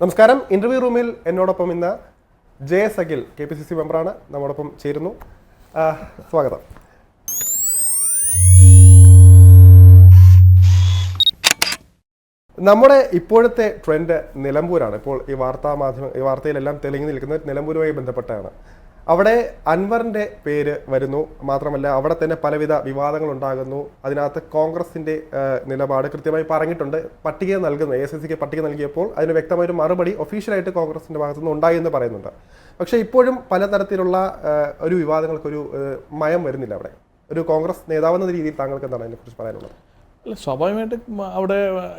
നമസ്കാരം. ഇന്റർവ്യൂ റൂമിൽ എന്നോടൊപ്പം ഇന്ന് JS അഖിൽ KPCC മെമ്പറാണ് നമ്മോടൊപ്പം ചേരുന്നു. സ്വാഗതം. നമ്മുടെ ഇപ്പോഴത്തെ ട്രെൻഡ് നിലമ്പൂരാണ്. ഇപ്പോൾ ഈ വാർത്തയിലെല്ലാം തെളിഞ്ഞു നിൽക്കുന്നത് നിലമ്പൂരുമായി ബന്ധപ്പെട്ടാണ്. അവിടെ അൻവറിൻ്റെ പേര് വരുന്നു. മാത്രമല്ല അവിടെ തന്നെ പലവിധ വിവാദങ്ങൾ ഉണ്ടാകുന്നു. അതിനകത്ത് കോൺഗ്രസിൻ്റെ നിലപാട് കൃത്യമായി പറഞ്ഞിട്ടുണ്ട്. പട്ടിക നൽകുന്നു, AICCക്ക് പട്ടിക നൽകിയപ്പോൾ അതിന് വ്യക്തമായൊരു മറുപടി ഒഫീഷ്യലായിട്ട് കോൺഗ്രസിൻ്റെ ഭാഗത്തുനിന്ന് ഉണ്ടായി എന്ന് പറയുന്നുണ്ട്. പക്ഷേ ഇപ്പോഴും പലതരത്തിലുള്ള ഒരു വിവാദങ്ങൾക്കൊരു മയം വരുന്നില്ല. അവിടെ ഒരു കോൺഗ്രസ് നേതാവെന്ന രീതിയിൽ താങ്കൾക്ക് എന്താണ് അതിനെക്കുറിച്ച് പറയാനുള്ളത്? അല്ല, സ്വാഭാവികമായിട്ടും അവിടെ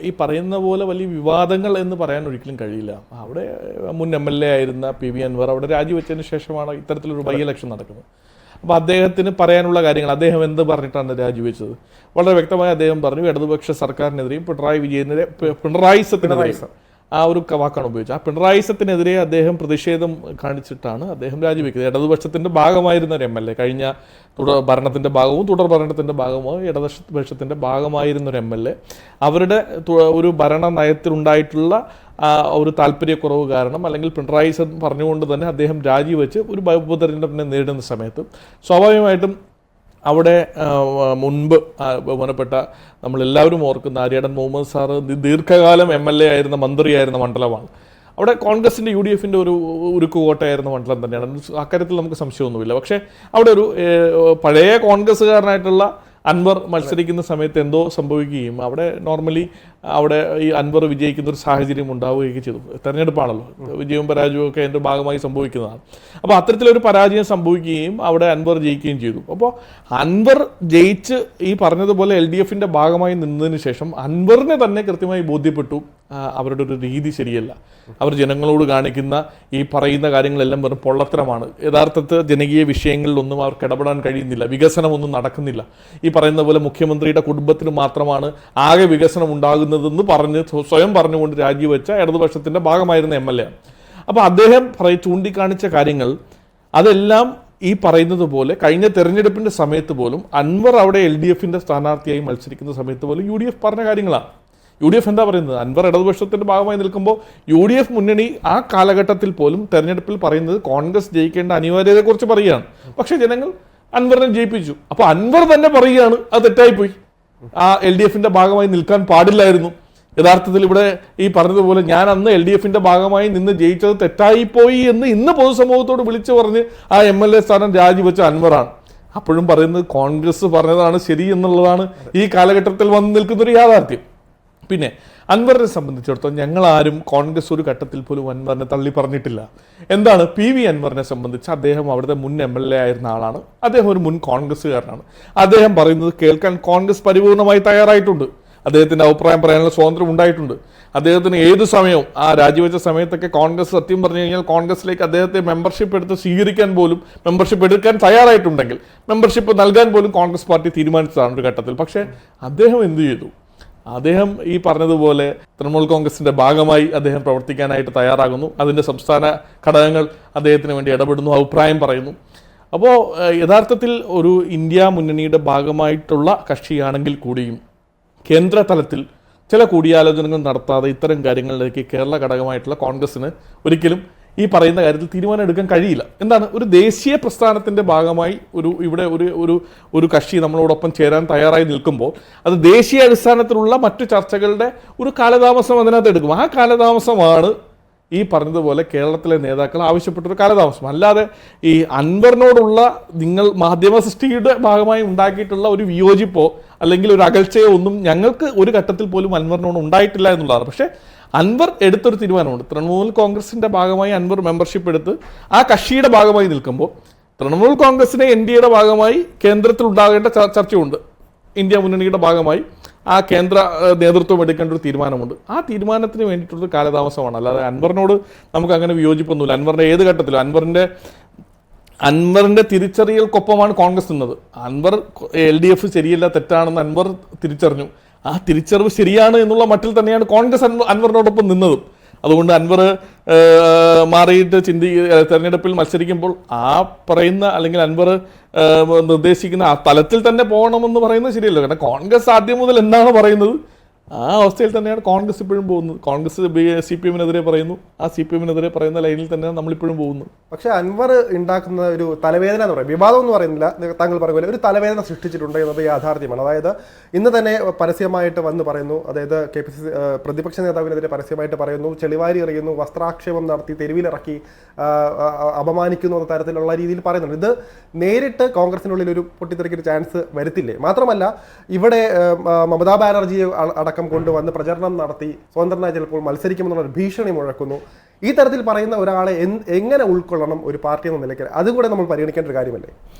ഈ പറയുന്ന പോലെ വലിയ വിവാദങ്ങൾ എന്ന് പറയാൻ ഒരിക്കലും കഴിയില്ല. അവിടെ മുൻ MLA ആയിരുന്ന PV അൻവർ അവിടെ രാജിവെച്ചതിന് ശേഷമാണ് ഇത്തരത്തിലൊരു ബൈ ഇലക്ഷൻ നടക്കുന്നത്. അപ്പോൾ അദ്ദേഹത്തിന് പറയാനുള്ള കാര്യങ്ങൾ, അദ്ദേഹം എന്ത് പറഞ്ഞിട്ടാണ് രാജിവെച്ചത് വളരെ വ്യക്തമായി അദ്ദേഹം പറഞ്ഞു. ഇടതുപക്ഷ സർക്കാരിനെതിരെയും പിണറായിസത്തിനെതിരെയും ആ ഒരു വാക്കാണ് ഉപയോഗിച്ചത്. ആ പിണറായിസത്തിനെതിരെ അദ്ദേഹം പ്രതിഷേധം കാണിച്ചിട്ടാണ് അദ്ദേഹം രാജിവെക്കുന്നത്. ഇടതുപക്ഷത്തിൻ്റെ ഭാഗമായിരുന്ന ഒരു MLA, കഴിഞ്ഞ ഭരണത്തിൻ്റെ ഭാഗവും തുടർ ഭരണത്തിൻ്റെ ഭാഗവും ഇടതുപക്ഷത്തിൻ്റെ ഭാഗമായിരുന്ന ഒരു MLA അവരുടെ ഒരു ഭരണ നയത്തിലുണ്ടായിട്ടുള്ള ഒരു താല്പര്യക്കുറവ് കാരണം, അല്ലെങ്കിൽ പിണറായിസം പറഞ്ഞുകൊണ്ട് തന്നെ അദ്ദേഹം രാജിവെച്ച് ഒരു ഉപതെരഞ്ഞെടുപ്പിനെ നേരിടുന്ന സമയത്ത് സ്വാഭാവികമായിട്ടും അവിടെ മുൻപ് ബഹുമാനപ്പെട്ട നമ്മളെല്ലാവരും ഓർക്കുന്ന ആര്യാടൻ മുഹമ്മദ് സാറ് ദീർഘകാലം MLA ആയിരുന്ന മന്ത്രിയായിരുന്ന മണ്ഡലമാണ്. അവിടെ കോൺഗ്രസിൻ്റെ UDFൻ്റെ ഒരു ഉരുക്കുകോട്ടയായിരുന്ന മണ്ഡലം തന്നെയാണ്. അക്കാര്യത്തിൽ നമുക്ക് സംശയമൊന്നുമില്ല. പക്ഷേ അവിടെ ഒരു പഴയ കോൺഗ്രസ്സുകാരനായിട്ടുള്ള അൻവർ മത്സരിക്കുന്ന സമയത്ത് എന്തോ സംഭവിക്കുകയും അവിടെ നോർമലി അവിടെ ഈ അൻവർ വിജയിക്കുന്ന ഒരു സാഹചര്യം ഉണ്ടാവുകയൊക്കെ ചെയ്തു. തെരഞ്ഞെടുപ്പാണല്ലോ, വിജയവും പരാജയവും ഒക്കെ അതിൻ്റെ ഭാഗമായി സംഭവിക്കുന്നതാണ്. അപ്പോൾ അത്തരത്തിലൊരു പരാജയം സംഭവിക്കുകയും അവിടെ അൻവർ ജയിക്കുകയും ചെയ്തു. അപ്പോൾ അൻവർ ജയിച്ച് ഈ പറഞ്ഞതുപോലെ LDFൻ്റെ ഭാഗമായി നിന്നതിന് ശേഷം അൻവറിനെ തന്നെ കൃത്യമായി ബോധ്യപ്പെട്ടു അവരുടെ ഒരു രീതി ശരിയല്ല. അവർ ജനങ്ങളോട് കാണിക്കുന്ന ഈ പറയുന്ന കാര്യങ്ങളെല്ലാം വെറും പൊള്ളത്തരമാണ്. യഥാർത്ഥത്തിൽ ജനകീയ വിഷയങ്ങളിലൊന്നും അവർക്ക് ഇടപെടാൻ കഴിയുന്നില്ല. വികസനമൊന്നും നടക്കുന്നില്ല. ഈ പറയുന്ന പോലെ മുഖ്യമന്ത്രിയുടെ കുടുംബത്തിന് മാത്രമാണ് ആകെ വികസനം ഉണ്ടാകുന്നതെന്ന് സ്വയം പറഞ്ഞുകൊണ്ട് രാജിവെച്ച ഇടതുപക്ഷത്തിൻ്റെ ഭാഗമായിരുന്ന MLA. അപ്പോൾ അദ്ദേഹം ചൂണ്ടിക്കാണിച്ച കാര്യങ്ങൾ അതെല്ലാം ഈ പറയുന്നത് പോലെ കഴിഞ്ഞ തെരഞ്ഞെടുപ്പിൻ്റെ സമയത്ത് പോലും അൻവർ അവിടെ LDFൻ്റെ സ്ഥാനാർത്ഥിയായി മത്സരിക്കുന്ന സമയത്ത് പോലും UDF പറഞ്ഞ കാര്യങ്ങളാണ്. UDF എന്താ പറയുന്നത്? അൻവർ ഇടതുപക്ഷത്തിൻ്റെ ഭാഗമായി നിൽക്കുമ്പോൾ UDF മുന്നണി ആ കാലഘട്ടത്തിൽ പോലും തെരഞ്ഞെടുപ്പിൽ പറയുന്നത് കോൺഗ്രസ് ജയിക്കേണ്ട അനിവാര്യതയെക്കുറിച്ച് പറയുകയാണ്. പക്ഷേ ജനങ്ങൾ അൻവറിനെ ജയിപ്പിച്ചു. അപ്പോൾ അൻവർ തന്നെ പറയുകയാണ് അത് തെറ്റായിപ്പോയി, ആ LDFൻ്റെ ഭാഗമായി നിൽക്കാൻ പാടില്ലായിരുന്നു. യഥാർത്ഥത്തിൽ ഇവിടെ ഈ പറഞ്ഞതുപോലെ ഞാൻ അന്ന് LDFൻ്റെ ഭാഗമായി നിന്ന് ജയിച്ചത് തെറ്റായിപ്പോയി എന്ന് ഇന്ന് പൊതുസമൂഹത്തോട് വിളിച്ചു പറഞ്ഞ് ആ MLA സ്ഥാനം രാജിവെച്ച അൻവറാണ്. അപ്പോഴും പറയുന്നത് കോൺഗ്രസ് പറഞ്ഞതാണ് ശരി എന്നുള്ളതാണ് ഈ കാലഘട്ടത്തിൽ വന്ന് നിൽക്കുന്നൊരു യാഥാർത്ഥ്യം. പിന്നെ അൻവറിനെ സംബന്ധിച്ചിടത്തോളം ഞങ്ങളാരും കോൺഗ്രസ് ഒരു ഘട്ടത്തിൽ പോലും അൻവറിനെ തള്ളി പറഞ്ഞിട്ടില്ല. എന്താണ് PV അൻവറിനെ സംബന്ധിച്ച് അദ്ദേഹം അവിടുത്തെ മുൻ MLA ആയിരുന്ന ആളാണ്. അദ്ദേഹം ഒരു മുൻ കോൺഗ്രസ്സുകാരനാണ്. അദ്ദേഹം പറയുന്നത് കേൾക്കാൻ കോൺഗ്രസ് പരിപൂർണമായി തയ്യാറായിട്ടുണ്ട്. അദ്ദേഹത്തിൻ്റെ അഭിപ്രായം പറയാനുള്ള സ്വാതന്ത്ര്യം ഉണ്ടായിട്ടുണ്ട്. അദ്ദേഹത്തിന് ഏത് സമയവും ആ രാജിവെച്ച സമയത്തൊക്കെ കോൺഗ്രസ് സത്യം പറഞ്ഞു കഴിഞ്ഞാൽ കോൺഗ്രസിലേക്ക് അദ്ദേഹത്തെ മെമ്പർഷിപ്പ് എടുത്ത് സ്വീകരിക്കാൻ പോലും, മെമ്പർഷിപ്പ് എടുക്കാൻ തയ്യാറായിട്ടുണ്ടെങ്കിൽ മെമ്പർഷിപ്പ് നൽകാൻ പോലും കോൺഗ്രസ് പാർട്ടി തീരുമാനിച്ചതാണ് ഒരു ഘട്ടത്തിൽ. പക്ഷേ അദ്ദേഹം എന്തു ചെയ്തു? അദ്ദേഹം ഈ പറഞ്ഞതുപോലെ തൃണമൂൽ കോൺഗ്രസിൻ്റെ ഭാഗമായി അദ്ദേഹം പ്രവർത്തിക്കാനായിട്ട് തയ്യാറാകുന്നു. അതിൻ്റെ സംസ്ഥാന ഘടകങ്ങൾ അദ്ദേഹത്തിന് വേണ്ടി ഇടപെടുന്നു, അഭിപ്രായം പറയുന്നു. അപ്പോൾ യഥാർത്ഥത്തിൽ ഒരു ഇന്ത്യ മുന്നണിയുടെ ഭാഗമായിട്ടുള്ള കക്ഷിയാണെങ്കിൽ കൂടിയും കേന്ദ്ര തലത്തിൽ ചില കൂടിയാലോചനകൾ നടത്താതെ ഇത്തരം കാര്യങ്ങളിലേക്ക് കേരള ഘടകമായിട്ടുള്ള കോൺഗ്രസ്സിന് ഒരിക്കലും ഈ പറയുന്ന കാര്യത്തിൽ തീരുമാനം എടുക്കാൻ കഴിയില്ല. എന്താണ്, ഒരു ദേശീയ പ്രസ്ഥാനത്തിൻ്റെ ഭാഗമായി ഇവിടെ ഒരു കക്ഷി നമ്മളോടൊപ്പം ചേരാൻ തയ്യാറായി നിൽക്കുമ്പോൾ അത് ദേശീയ അടിസ്ഥാനത്തിലുള്ള മറ്റു ചർച്ചകളുടെ ഒരു കാലതാമസം അതിനകത്ത് എടുക്കും. ആ കാലതാമസമാണ് ഈ പറഞ്ഞതുപോലെ കേരളത്തിലെ നേതാക്കൾ ആവശ്യപ്പെട്ടൊരു കാലതാമസം. അല്ലാതെ ഈ അൻവറിനോടുള്ള നിങ്ങൾ മാധ്യമ സൃഷ്ടിയുടെ ഭാഗമായി ഉണ്ടാക്കിയിട്ടുള്ള ഒരു വിയോജിപ്പോ അല്ലെങ്കിൽ ഒരു അകൽച്ചയോ ഒന്നും ഞങ്ങൾക്ക് ഒരു ഘട്ടത്തിൽ പോലും അൻവറിനോട് ഉണ്ടായിട്ടില്ല എന്നുള്ളതാണ്. പക്ഷേ അൻവർ എടുത്തൊരു തീരുമാനമുണ്ട്. തൃണമൂൽ കോൺഗ്രസിൻ്റെ ഭാഗമായി അൻവർ മെമ്പർഷിപ്പ് എടുത്ത് ആ കക്ഷിയുടെ ഭാഗമായി നിൽക്കുമ്പോൾ തൃണമൂൽ കോൺഗ്രസിനെ NDAയുടെ ഭാഗമായി കേന്ദ്രത്തിൽ ഉണ്ടാകേണ്ട ചർച്ചയുണ്ട്. ഇന്ത്യ മുന്നണിയുടെ ഭാഗമായി ആ കേന്ദ്ര നേതൃത്വം എടുക്കേണ്ട ഒരു തീരുമാനമുണ്ട്. ആ തീരുമാനത്തിന് വേണ്ടിയിട്ടുള്ളൊരു കാലതാമസമാണ്. അല്ലാതെ അൻവറിനോട് നമുക്ക് അങ്ങനെ വിയോജിപ്പൊന്നുമില്ല. അൻവറിൻ്റെ ഏത് ഘട്ടത്തിലും അൻവറിൻ്റെ തിരിച്ചറിയൽക്കൊപ്പമാണ് കോൺഗ്രസ് നിന്നത്. അൻവർ LDF ശരിയല്ല, തെറ്റാണെന്ന് അൻവർ തിരിച്ചറിഞ്ഞു. ആ തിരിച്ചറിവ് ശരിയാണ് എന്നുള്ള മട്ടിൽ തന്നെയാണ് കോൺഗ്രസ് അൻവറിനോടൊപ്പം നിന്നതും. അതുകൊണ്ട് അൻവർ മാറിയിട്ട് തെരഞ്ഞെടുപ്പിൽ മത്സരിക്കുമ്പോൾ ആ പറയുന്ന അല്ലെങ്കിൽ അൻവർ നിർദ്ദേശിക്കുന്ന ആ തലത്തിൽ തന്നെ പോകണമെന്ന് പറയുന്നത് ശരിയല്ല. കാരണം കോൺഗ്രസ് ആദ്യം മുതൽ എന്താണ് പറയുന്നത്, ആ അവസ്ഥയിൽ തന്നെയാണ് കോൺഗ്രസ് ഇപ്പോഴും പോകുന്നത്. കോൺഗ്രസ് CPM-നെതിരെ പറയുന്നു, ആ CPM-നെതിരെ പറയുന്ന ലൈനിൽ തന്നെയാണ് നമ്മളിപ്പോഴും പോകുന്നത്. പക്ഷേ അൻവർ ഉണ്ടാക്കുന്ന ഒരു തലവേദന എന്ന് പറയും, വിവാദം എന്ന് പറയുന്നില്ല, താങ്കൾ പറയുമ്പോൾ ഒരു തലവേദന സൃഷ്ടിച്ചിട്ടുണ്ട് എന്നത് യാഥാർത്ഥ്യമാണ്. അതായത് ഇന്ന് തന്നെ പരസ്യമായിട്ട് വന്ന് പറയുന്നു, അതായത് KPCC പ്രതിപക്ഷ നേതാവിനെതിരെ പരസ്യമായിട്ട് പറയുന്നു, ചെളിവാരി എറിയുന്നു, വസ്ത്രാക്ഷേപം നടത്തി തെരുവിലിറക്കി അപമാനിക്കുന്നു എന്ന തരത്തിലുള്ള രീതിയിൽ പറയുന്നുണ്ട്. ഇത് നേരിട്ട് കോൺഗ്രസിനുള്ളിൽ ഒരു പൊട്ടിത്തെറിക്കൊരു ചാൻസ് വരുത്തില്ലേ? മാത്രമല്ല ഇവിടെ മമതാ ബാനർജിയെ അടക്കം കൊണ്ടുവന്ന് പ്രചരണം നടത്തി സ്വതന്ത്രനായി ചിലപ്പോൾ മത്സരിക്കുമെന്നുള്ള ഭീഷണി മുഴക്കുന്നു. ഈ തരത്തിൽ പറയുന്ന ഒരാളെ എങ്ങനെ ഉൾക്കൊള്ളണം ഒരു പാർട്ടി എന്ന നിലയ്ക്ക്? അതുകൂടെ നമ്മൾ പരിഗണിക്കേണ്ട ഒരു കാര്യമല്ലേ?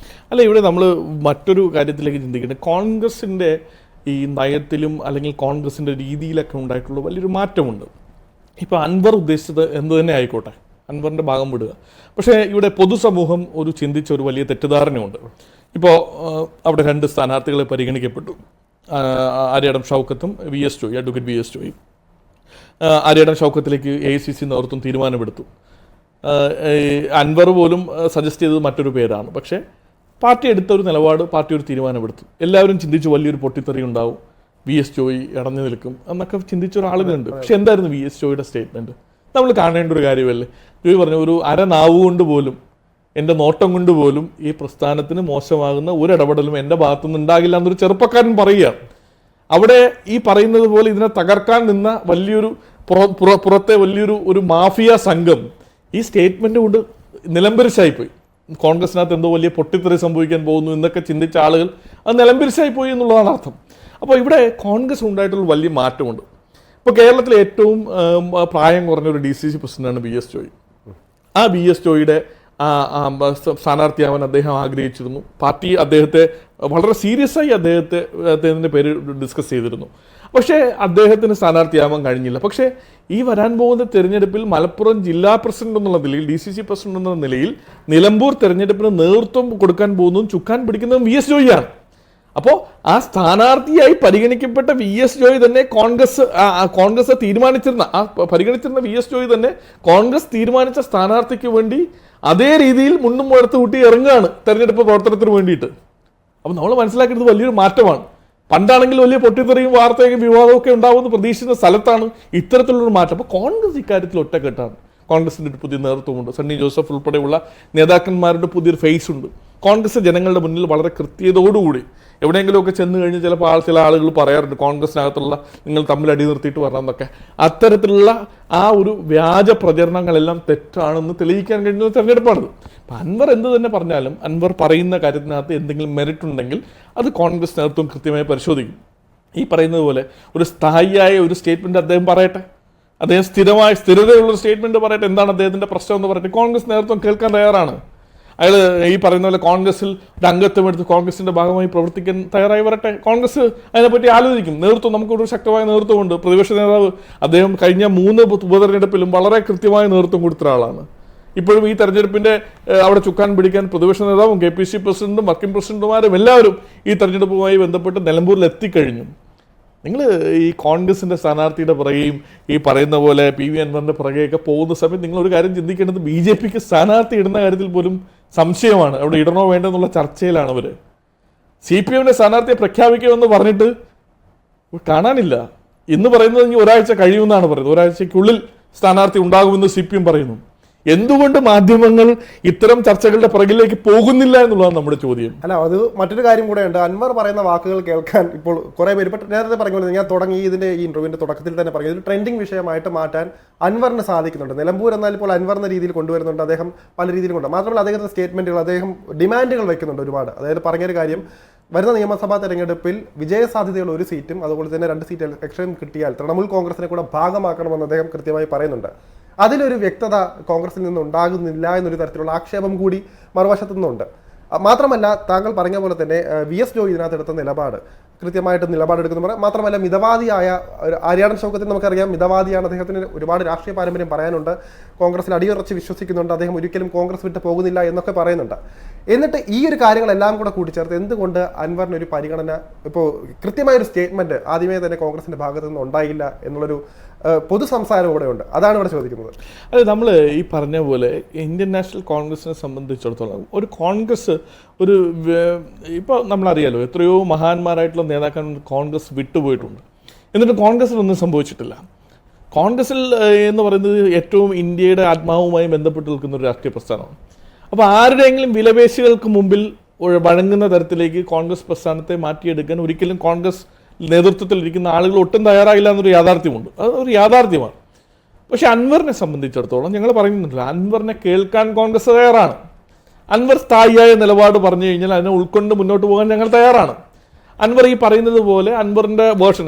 അല്ല, ഇവിടെ നമ്മൾ മറ്റൊരു കാര്യത്തിലേക്ക് ചിന്തിക്കേണ്ടത് കോൺഗ്രസിൻ്റെ ഈ നയത്തിലും അല്ലെങ്കിൽ കോൺഗ്രസിൻ്റെ രീതിയിലൊക്കെ ഉണ്ടായിട്ടുള്ള വലിയൊരു മാറ്റമുണ്ട്. ഇപ്പോൾ അൻവർ ഉദ്ദേശിച്ചത് എന്ത് തന്നെ ആയിക്കോട്ടെ, അൻവറിൻ്റെ ഭാഗം വിടുക. പക്ഷേ ഇവിടെ പൊതുസമൂഹം ഒരു ചിന്തിച്ച ഒരു വലിയ തെറ്റിദ്ധാരണയുണ്ട്. ഇപ്പോൾ അവിടെ 2 സ്ഥാനാർത്ഥികളെ പരിഗണിക്കപ്പെട്ടു. ആര്യാടൻ ഷൗക്കത്തും അഡ്വക്കേറ്റ് VS ജോയും. ആര്യാടൻ ഷൗക്കത്തിലേക്ക് AICC നേതൃത്വം തീരുമാനമെടുത്തു. അൻവർ പോലും സജസ്റ്റ് ചെയ്തത് മറ്റൊരു പേരാണ്. പക്ഷേ പാർട്ടി എടുത്ത ഒരു നിലപാട്, പാർട്ടി ഒരു തീരുമാനമെടുത്തു. എല്ലാവരും ചിന്തിച്ചു വലിയൊരു പൊട്ടിത്തെറി ഉണ്ടാവും, VS ജോയി ഇടഞ്ഞു നിൽക്കും എന്നൊക്കെ ചിന്തിച്ച ഒരാളുകളുണ്ട്. പക്ഷെ എന്തായിരുന്നു VS ജോയിയുടെ സ്റ്റേറ്റ്മെൻറ്റ്? നമ്മൾ കാണേണ്ട ഒരു കാര്യമല്ലേ? ജോയി പറഞ്ഞു, ഒരു അരനാവ് കൊണ്ട് പോലും, എൻ്റെ നോട്ടം കൊണ്ട് പോലും ഈ പ്രസ്ഥാനത്തിന് മോശമാകുന്ന ഒരു ഇടപെടലും എൻ്റെ ഭാഗത്തുനിന്ന് ഉണ്ടാകില്ല എന്നൊരു ചെറുപ്പക്കാരൻ പറയുകയാണ്. അവിടെ ഈ പറയുന്നത് പോലെ ഇതിനെ തകർക്കാൻ നിന്ന വലിയൊരു പുറത്തെ വലിയൊരു മാഫിയ സംഘം ഈ സ്റ്റേറ്റ്മെൻറ്റ് കൊണ്ട് നിലംപരിശായിപ്പോയി. കോൺഗ്രസിനകത്ത് എന്തോ വലിയ പൊട്ടിത്തെറി സംഭവിക്കാൻ പോകുന്നു എന്നൊക്കെ ചിന്തിച്ച ആളുകൾ അത് നിലംപരിശായിപ്പോയി എന്നുള്ളതാണ് അർത്ഥം. അപ്പോൾ ഇവിടെ കോൺഗ്രസ് ഉണ്ടായിട്ടുള്ള വലിയ മാറ്റമുണ്ട്. ഇപ്പോൾ കേരളത്തിലെ ഏറ്റവും പ്രായം കുറഞ്ഞ ഒരു DCC പ്രസിഡന്റാണ് VS ജോയി. ആ VS ജോയിയുടെ സ്ഥാനാർത്ഥിയാവാൻ അദ്ദേഹം ആഗ്രഹിച്ചിരുന്നു. പാർട്ടി അദ്ദേഹത്തെ വളരെ സീരിയസ് ആയി അദ്ദേഹത്തിൻ്റെ പേര് ഡിസ്കസ് ചെയ്തിരുന്നു. പക്ഷേ അദ്ദേഹത്തിന് സ്ഥാനാർത്ഥിയാവാൻ കഴിഞ്ഞില്ല. പക്ഷേ ഈ വരാൻ പോകുന്ന തെരഞ്ഞെടുപ്പിൽ മലപ്പുറം ജില്ലാ പ്രസിഡന്റ് എന്നുള്ള നിലയിൽ, DCC പ്രസിഡന്റ് എന്ന നിലയിൽ നിലമ്പൂർ തെരഞ്ഞെടുപ്പിന് നേതൃത്വം കൊടുക്കാൻ പോകുന്നതും ചുക്കാൻ പിടിക്കുന്നതും VS ജോയിയാണ്. അപ്പോൾ ആ സ്ഥാനാർത്ഥിയായി പരിഗണിക്കപ്പെട്ട VS ജോയി തന്നെ കോൺഗ്രസ് തീരുമാനിച്ചിരുന്ന പരിഗണിച്ചിരുന്ന VS ജോയി തന്നെ കോൺഗ്രസ് തീരുമാനിച്ച സ്ഥാനാർത്ഥിക്ക് വേണ്ടി അതേ രീതിയിൽ മുന്നും മുഴത്ത് കൂട്ടി ഇറങ്ങുകയാണ് തെരഞ്ഞെടുപ്പ് പ്രവർത്തനത്തിന് വേണ്ടിയിട്ട്. അപ്പോൾ നമ്മൾ മനസ്സിലാക്കുന്നത് വലിയൊരു മാറ്റമാണ്. പണ്ടാണെങ്കിൽ വലിയ പൊട്ടിത്തെറിയും വാർത്തയും വിവാദവും ഒക്കെ ഉണ്ടാവുമെന്ന് പ്രതീക്ഷിക്കുന്ന സ്ഥലത്താണ് ഇത്തരത്തിലുള്ളൊരു മാറ്റം. അപ്പോൾ കോൺഗ്രസ് ഇക്കാര്യത്തിൽ ഒറ്റക്കെട്ടാണ്. കോൺഗ്രസിൻ്റെ ഒരു പുതിയ നേതൃത്വമുണ്ട്. സണ്ണി ജോസഫ് ഉൾപ്പെടെയുള്ള നേതാക്കന്മാരുടെ പുതിയൊരു ഫേസ് ഉണ്ട്. കോൺഗ്രസ് ജനങ്ങളുടെ മുന്നിൽ വളരെ കൃത്യതയോടുകൂടി എവിടെയെങ്കിലുമൊക്കെ ചെന്ന് കഴിഞ്ഞ് ചിലപ്പോൾ ചില ആളുകൾ പറയാറുണ്ട് കോൺഗ്രസിനകത്തുള്ള നിങ്ങൾ തമ്മിൽ അടി നിർത്തിയിട്ട് വരണം എന്നൊക്കെ. അത്തരത്തിലുള്ള ആ ഒരു വ്യാജ പ്രചരണങ്ങളെല്ലാം തെറ്റാണെന്ന് തെളിയിക്കാൻ കഴിയുന്ന തെരഞ്ഞെടുപ്പാണിത്. അപ്പം അൻവർ എന്ത് തന്നെ പറഞ്ഞാലും അൻവർ പറയുന്ന കാര്യത്തിനകത്ത് എന്തെങ്കിലും മെറിറ്റ് ഉണ്ടെങ്കിൽ അത് കോൺഗ്രസ് നേതൃത്വം കൃത്യമായി പരിശോധിക്കും. ഈ പറയുന്നത് പോലെ ഒരു സ്ഥായിയായ ഒരു സ്റ്റേറ്റ്മെൻറ്റ് അദ്ദേഹം പറയട്ടെ, അദ്ദേഹം സ്ഥിരതയുള്ളൊരു സ്റ്റേറ്റ്മെൻറ്റ് പറയട്ടെ, എന്താണ് അദ്ദേഹത്തിൻ്റെ പ്രശ്നം എന്ന് പറയട്ടെ. കോൺഗ്രസ് നേതൃത്വം കേൾക്കാൻ തയ്യാറാണ്. അയാൾ ഈ പറയുന്ന പോലെ കോൺഗ്രസിൽ ഒരു അംഗത്വം എടുത്ത് കോൺഗ്രസിൻ്റെ ഭാഗമായി പ്രവർത്തിക്കാൻ തയ്യാറായി വരട്ടെ. കോൺഗ്രസ് അതിനെപ്പറ്റി ആലോചിക്കും. നേതൃത്വം, നമുക്കൊരു ശക്തമായ നേതൃത്വമുണ്ട്. പ്രതിപക്ഷ നേതാവ് അദ്ദേഹം കഴിഞ്ഞ 3 ഉപതെരഞ്ഞെടുപ്പിലും വളരെ കൃത്യമായ നേതൃത്വം കൊടുത്ത ഒരാളാണ്. ഇപ്പോഴും ഈ തെരഞ്ഞെടുപ്പിൻ്റെ അവിടെ ചുക്കാൻ പിടിക്കാൻ പ്രതിപക്ഷ നേതാവും KPCC പ്രസിഡന്റും വർക്കിംഗ് പ്രസിഡന്റുമാരും എല്ലാവരും ഈ തെരഞ്ഞെടുപ്പുമായി ബന്ധപ്പെട്ട് നിലമ്പൂരിൽ എത്തിക്കഴിഞ്ഞു. നിങ്ങൾ ഈ കോൺഗ്രസിൻ്റെ സ്ഥാനാർത്ഥിയുടെ പുറകെയും ഈ പറയുന്ന പോലെ PV അൻവറിൻ്റെ പുറകെയൊക്കെ പോകുന്ന സമയത്ത് നിങ്ങളൊരു കാര്യം ചിന്തിക്കേണ്ടത് BJPക്ക് സ്ഥാനാർത്ഥി ഇടുന്ന കാര്യത്തിൽ പോലും സംശയമാണ്. അവിടെ ഇടണോ വേണ്ടെന്നുള്ള ചർച്ചയിലാണ് അവർ. CPM-ന്റെ സ്ഥാനാർത്ഥിയെ പ്രഖ്യാപിക്കുമെന്ന് പറഞ്ഞിട്ട് കാണാനില്ല. ഇന്ന് പറയുന്നത് ഇനി ഒരാഴ്ച കഴിയുമെന്നാണ് പറയുന്നത്. ഒരാഴ്ചയ്ക്കുള്ളിൽ സ്ഥാനാർത്ഥി ഉണ്ടാകുമെന്ന് CPM പറയുന്നു. എന്തുകൊണ്ട് മാധ്യമങ്ങൾ ഇത്തരം ചർച്ചകളുടെ പുറകിലേക്ക് പോകുന്നില്ല എന്നുള്ളതാണ് നമ്മുടെ ചോദ്യം. അല്ല, അത് മറ്റൊരു കാര്യം കൂടെ ഉണ്ട്. അൻവർ പറയുന്ന വാക്കുകൾ കേൾക്കാൻ ഇപ്പോൾ കുറേ പേര്, ഇപ്പം നേരത്തെ പറഞ്ഞ ഞാൻ തുടങ്ങി ഇതിൻ്റെ ഈ ഇന്റർവ്യൂവിൻ്റെ തുടക്കത്തിൽ തന്നെ പറഞ്ഞു, ഒരു ട്രെൻഡിങ് വിഷയമായിട്ട് മാറ്റാൻ അൻവറിന് സാധിക്കുന്നുണ്ട്. നിലമ്പൂർ എന്നാൽ ഇപ്പോൾ അൻവർ എന്ന രീതിയിൽ കൊണ്ടുവരുന്നുണ്ട്. അദ്ദേഹം പല രീതിയിലും കൊണ്ട് മാത്രമല്ല അദ്ദേഹത്തിൻ്റെ സ്റ്റേറ്റ്മെൻറ്റുകൾ, അദ്ദേഹം ഡിമാൻഡുകൾ വയ്ക്കുന്നുണ്ട് ഒരുപാട്. അതായത് പറഞ്ഞൊരു കാര്യം, വരുന്ന നിയമസഭാ തെരഞ്ഞെടുപ്പിൽ വിജയസാധ്യതയുള്ള 1 സീറ്റും അതുപോലെ തന്നെ 2 സീറ്റ് ഇലക്ഷൻ കിട്ടിയാൽ തൃണമൂൽ കോൺഗ്രസിനെ കൂടെ ഭാഗമാക്കണമെന്ന് അദ്ദേഹം കൃത്യമായി പറയുന്നുണ്ട്. അതിലൊരു വ്യക്തത കോൺഗ്രസിൽ നിന്ന് ഉണ്ടാകുന്നില്ല എന്നൊരു തരത്തിലുള്ള ആക്ഷേപം കൂടി മറുവശത്തു നിന്നുണ്ട്. മാത്രമല്ല താങ്കൾ പറഞ്ഞ പോലെ തന്നെ VS ജോയി ഇതിനകത്ത് എടുത്ത നിലപാട് കൃത്യമായിട്ട് നിലപാടെടുക്കുന്നു. മാത്രമല്ല മിതവാദിയായ ആര്യാടൻ ഷൗക്കത്തിൽ നമുക്കറിയാം, മിതവാദിയാണ്. അദ്ദേഹത്തിന് ഒരുപാട് രാഷ്ട്രീയ പാരമ്പര്യം പറയാനുണ്ട്. കോൺഗ്രസിൽ അടിയുറച്ച് വിശ്വസിക്കുന്നുണ്ട്. അദ്ദേഹം ഒരിക്കലും കോൺഗ്രസ് വിട്ട് പോകുന്നില്ല എന്നൊക്കെ പറയുന്നുണ്ട്. എന്നിട്ട് ഈ ഒരു കാര്യങ്ങളെല്ലാം കൂടെ കൂട്ടിച്ചേർത്ത് എന്തുകൊണ്ട് അൻവറിനൊരു പരിഗണന, ഇപ്പോൾ കൃത്യമായൊരു സ്റ്റേറ്റ്മെൻറ്റ് ആദ്യമേ തന്നെ കോൺഗ്രസിൻ്റെ ഭാഗത്തു നിന്ന് ഉണ്ടായില്ല എന്നുള്ളൊരു പൊതു സംസാരം ഇവിടെ ഉണ്ട്. അതാണ് ഇവിടെ ചോദിക്കുന്നത്. അത് നമ്മൾ ഈ പറഞ്ഞ പോലെ ഇന്ത്യൻ നാഷണൽ കോൺഗ്രസിനെ സംബന്ധിച്ചിടത്തോളം ഒരു കോൺഗ്രസ് ഇപ്പോൾ നമ്മളറിയാലോ എത്രയോ മഹാന്മാരായിട്ടുള്ള നേതാക്കന്മാർ കോൺഗ്രസ് വിട്ടുപോയിട്ടുണ്ട്. എന്നിട്ട് കോൺഗ്രസിനൊന്നും സംഭവിച്ചിട്ടില്ല. കോൺഗ്രസിൽ എന്ന് പറയുന്നത് ഏറ്റവും ഇന്ത്യയുടെ ആത്മാവുമായി ബന്ധപ്പെട്ട് നിൽക്കുന്ന ഒരു രാഷ്ട്രീയ പ്രസ്ഥാനമാണ്. അപ്പോൾ ആരുടെയെങ്കിലും വിലപേശികൾക്ക് മുമ്പിൽ വഴങ്ങുന്ന തരത്തിലേക്ക് കോൺഗ്രസ് പ്രസ്ഥാനത്തെ മാറ്റിയെടുക്കാൻ ഒരിക്കലും കോൺഗ്രസ് നേതൃത്വത്തിൽ ഇരിക്കുന്ന ആളുകൾ ഒട്ടും തയ്യാറായില്ല എന്നൊരു യാഥാർത്ഥ്യമുണ്ട്. അത് ഒരു യാഥാർത്ഥ്യമാണ്. പക്ഷെ അൻവറിനെ സംബന്ധിച്ചിടത്തോളം ഞങ്ങൾ പറയുന്നുണ്ടല്ലോ, അൻവറിനെ കേൾക്കാൻ കോൺഗ്രസ് തയ്യാറാണ്. അൻവർ സ്ഥായിയായ നിലപാട് പറഞ്ഞു കഴിഞ്ഞാൽ അതിനെ ഉൾക്കൊണ്ട് മുന്നോട്ട് പോകാൻ ഞങ്ങൾ തയ്യാറാണ്. അൻവർ ഈ പറയുന്നത് പോലെ അൻവറിൻ്റെ വേർഷൻ,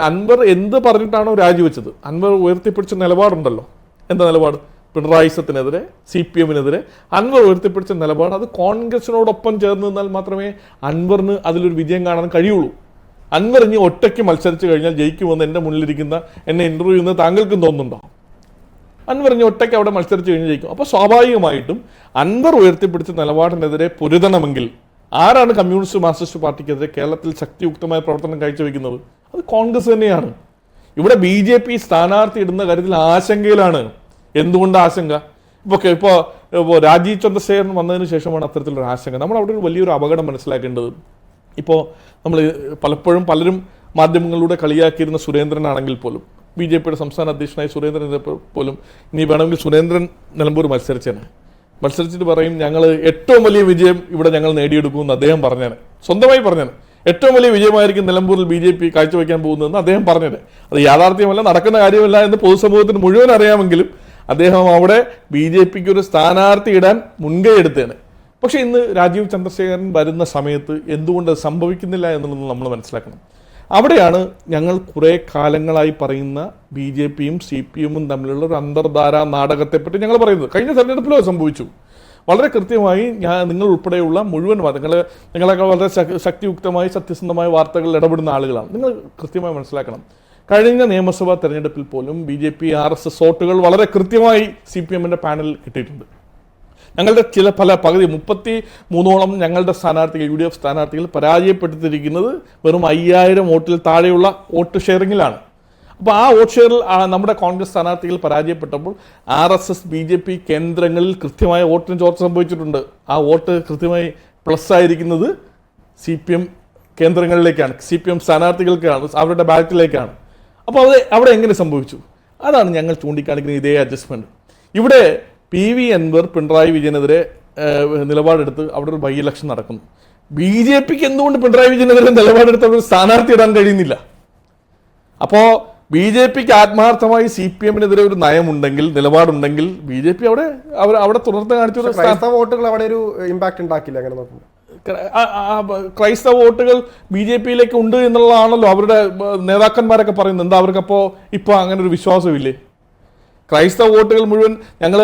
അൻവർ എന്ത് പറഞ്ഞിട്ടാണോ രാജിവെച്ചത്, അൻവർ ഉയർത്തിപ്പിടിച്ച നിലപാടുണ്ടല്ലോ. എന്താ നിലപാട്? പിണറായിസത്തിനെതിരെ, CPM-നെതിരെ അൻവർ ഉയർത്തിപ്പിടിച്ച നിലപാട്, അത് കോൺഗ്രസിനോടൊപ്പം ചേർന്ന് നിന്നാൽ മാത്രമേ അൻവറിന് അതിലൊരു വിജയം കാണാൻ കഴിയുള്ളൂ. അൻവർ ഇനി ഒറ്റയ്ക്ക് മത്സരിച്ച് കഴിഞ്ഞാൽ ജയിക്കുമെന്ന് എൻ്റെ മുന്നിലിരിക്കുന്ന എന്നെ ഇൻ്റർവ്യൂ ചെയ്യുന്നത് താങ്കൾക്കും തോന്നുന്നുണ്ടോ? അൻവർ ഇനി ഒറ്റയ്ക്ക് അവിടെ മത്സരിച്ച് കഴിഞ്ഞ് ജയിക്കും. അപ്പോൾ സ്വാഭാവികമായിട്ടും അൻവർ ഉയർത്തിപ്പിടിച്ച നിലപാടിനെതിരെ പൊരുതണമെങ്കിൽ ആരാണ് കമ്മ്യൂണിസ്റ്റ് മാർക്സിസ്റ്റ് പാർട്ടിക്കെതിരെ കേരളത്തിൽ ശക്തിയുക്തമായ പ്രവർത്തനം കാഴ്ചവെക്കുന്നത്? അത് കോൺഗ്രസ് തന്നെയാണ്. ഇവിടെ BJP സ്ഥാനാർത്ഥി ഇടുന്ന കാര്യത്തിൽ ആശങ്കയിലാണ്. എന്തുകൊണ്ട് ആശങ്ക? ഇപ്പോൾ രാജീവ് ചന്ദ്രശേഖരൻ വന്നതിന് ശേഷമാണ് അത്തരത്തിലൊരു ആശങ്ക. നമ്മൾ അവിടെ ഒരു വലിയൊരു അപകടം മനസ്സിലാക്കേണ്ടത്, ഇപ്പോൾ നമ്മൾ പലപ്പോഴും പലരും മാധ്യമങ്ങളിലൂടെ കളിയാക്കിയിരുന്ന സുരേന്ദ്രനാണെങ്കിൽ പോലും, BJP-യുടെ സംസ്ഥാന അധ്യക്ഷനായ സുരേന്ദ്രൻ പോലും, ഇനി വേണമെങ്കിൽ സുരേന്ദ്രൻ നിലമ്പൂർ മത്സരിച്ചിട്ട് പറയും ഞങ്ങൾ ഏറ്റവും വലിയ വിജയം ഇവിടെ ഞങ്ങൾ നേടിയെടുക്കുമെന്ന് അദ്ദേഹം പറഞ്ഞേനെ, സ്വന്തമായി പറഞ്ഞേനെ. ഏറ്റവും വലിയ വിജയമായിരിക്കും നിലമ്പൂരിൽ BJP കാഴ്ചവെക്കാൻ പോകുന്നതെന്ന് അദ്ദേഹം പറഞ്ഞത്. അത് യാഥാർത്ഥ്യമല്ല, നടക്കുന്ന കാര്യമല്ല എന്ന് പൊതുസമൂഹത്തിന് മുഴുവൻ അറിയാമെങ്കിലും അദ്ദേഹം അവിടെ BJP-ക്ക് ഒരു സ്ഥാനാർത്ഥി ഇടാൻ മുൻകൈ എടുത്തേനെ. പക്ഷേ ഇന്ന് രാജീവ് ചന്ദ്രശേഖരൻ വരുന്ന സമയത്ത് എന്തുകൊണ്ട് സംഭവിക്കുന്നില്ല എന്നുള്ളത് നമ്മൾ മനസ്സിലാക്കണം. അവിടെയാണ് ഞങ്ങൾ കുറേ കാലങ്ങളായി പറയുന്ന BJP-യും CPM-ഉം തമ്മിലുള്ള ഒരു അന്തർധാരാ നാടകത്തെപ്പറ്റി ഞങ്ങൾ പറയുന്നത്. കഴിഞ്ഞ തെരഞ്ഞെടുപ്പിലോ സംഭവിച്ചു. വളരെ കൃത്യമായി നിങ്ങൾ ഉൾപ്പെടെയുള്ള മുഴുവൻ നിങ്ങളെക്കാൾ വളരെ ശക്തിയുക്തമായി സത്യസന്ധമായ വാർത്തകളിൽ ഇടപെടുന്ന ആളുകളാണ്. നിങ്ങൾ കൃത്യമായി മനസ്സിലാക്കണം, കഴിഞ്ഞ നിയമസഭാ തെരഞ്ഞെടുപ്പിൽ പോലും BJP RSS വോട്ടുകൾ വളരെ കൃത്യമായി CPM-ന്റെ പാനലിൽ കിട്ടിയിട്ടുണ്ട്. ഞങ്ങളുടെ പകുതി 33ഓളം ഞങ്ങളുടെ സ്ഥാനാർത്ഥികൾ, UDF സ്ഥാനാർത്ഥികൾ പരാജയപ്പെടുത്തിയിരിക്കുന്നത് വെറും 5000 വോട്ടിൽ താഴെയുള്ള വോട്ട് ഷെയറിങ്ങിലാണ്. അപ്പോൾ ആ വോട്ട് ഷെയറിൽ നമ്മുടെ കോൺഗ്രസ് സ്ഥാനാർത്ഥികൾ പരാജയപ്പെട്ടപ്പോൾ RSS BJP കേന്ദ്രങ്ങളിൽ കൃത്യമായ വോട്ടിന് ചോർച്ച സംഭവിച്ചിട്ടുണ്ട്. ആ വോട്ട് കൃത്യമായി പ്ലസ് ആയിരിക്കുന്നത് CPM കേന്ദ്രങ്ങളിലേക്കാണ്, CPM സ്ഥാനാർത്ഥികൾക്കാണ്, അവരുടെ ബാലറ്റിലേക്കാണ്. അപ്പോൾ അത് അവിടെ എങ്ങനെ സംഭവിച്ചു? അതാണ് ഞങ്ങൾ ചൂണ്ടിക്കാണിക്കുന്ന ഇതേ അഡ്ജസ്റ്റ്മെൻറ്റ്. ഇവിടെ PV അൻവർ പിണറായി വിജയനെതിരെ നിലപാടെടുത്ത് അവിടെ ഒരു ബൈ ഇലക്ഷൻ നടക്കുന്നു. BJP-ക്ക് എന്തുകൊണ്ട് പിണറായി വിജയനെതിരെ നിലപാടെടുത്ത് അവിടെ സ്ഥാനാർത്ഥി ഇടാൻ കഴിയുന്നില്ല? അപ്പോൾ BJP-ക്ക് ആത്മാർത്ഥമായി CPM-നെതിരെ ഒരു നയമുണ്ടെങ്കിൽ, നിലപാടുണ്ടെങ്കിൽ BJP അവിടെ തുടർന്ന് കാണിച്ചു. ക്രൈസ്തവ വോട്ടുകൾ അവിടെ ഒരു ഇമ്പാക്ട് ഉണ്ടാക്കില്ല. അങ്ങനെ നോക്കുമ്പോൾ ക്രൈസ്തവ വോട്ടുകൾ BJP-യിലേക്ക് ഉണ്ട് എന്നുള്ളതാണല്ലോ അവരുടെ നേതാക്കന്മാരൊക്കെ പറയുന്നത്. എന്താ അവർക്കപ്പോൾ ഇപ്പോൾ അങ്ങനെ ഒരു വിശ്വാസമില്ലേ? ക്രൈസ്തവ വോട്ടുകൾ മുഴുവൻ ഞങ്ങൾ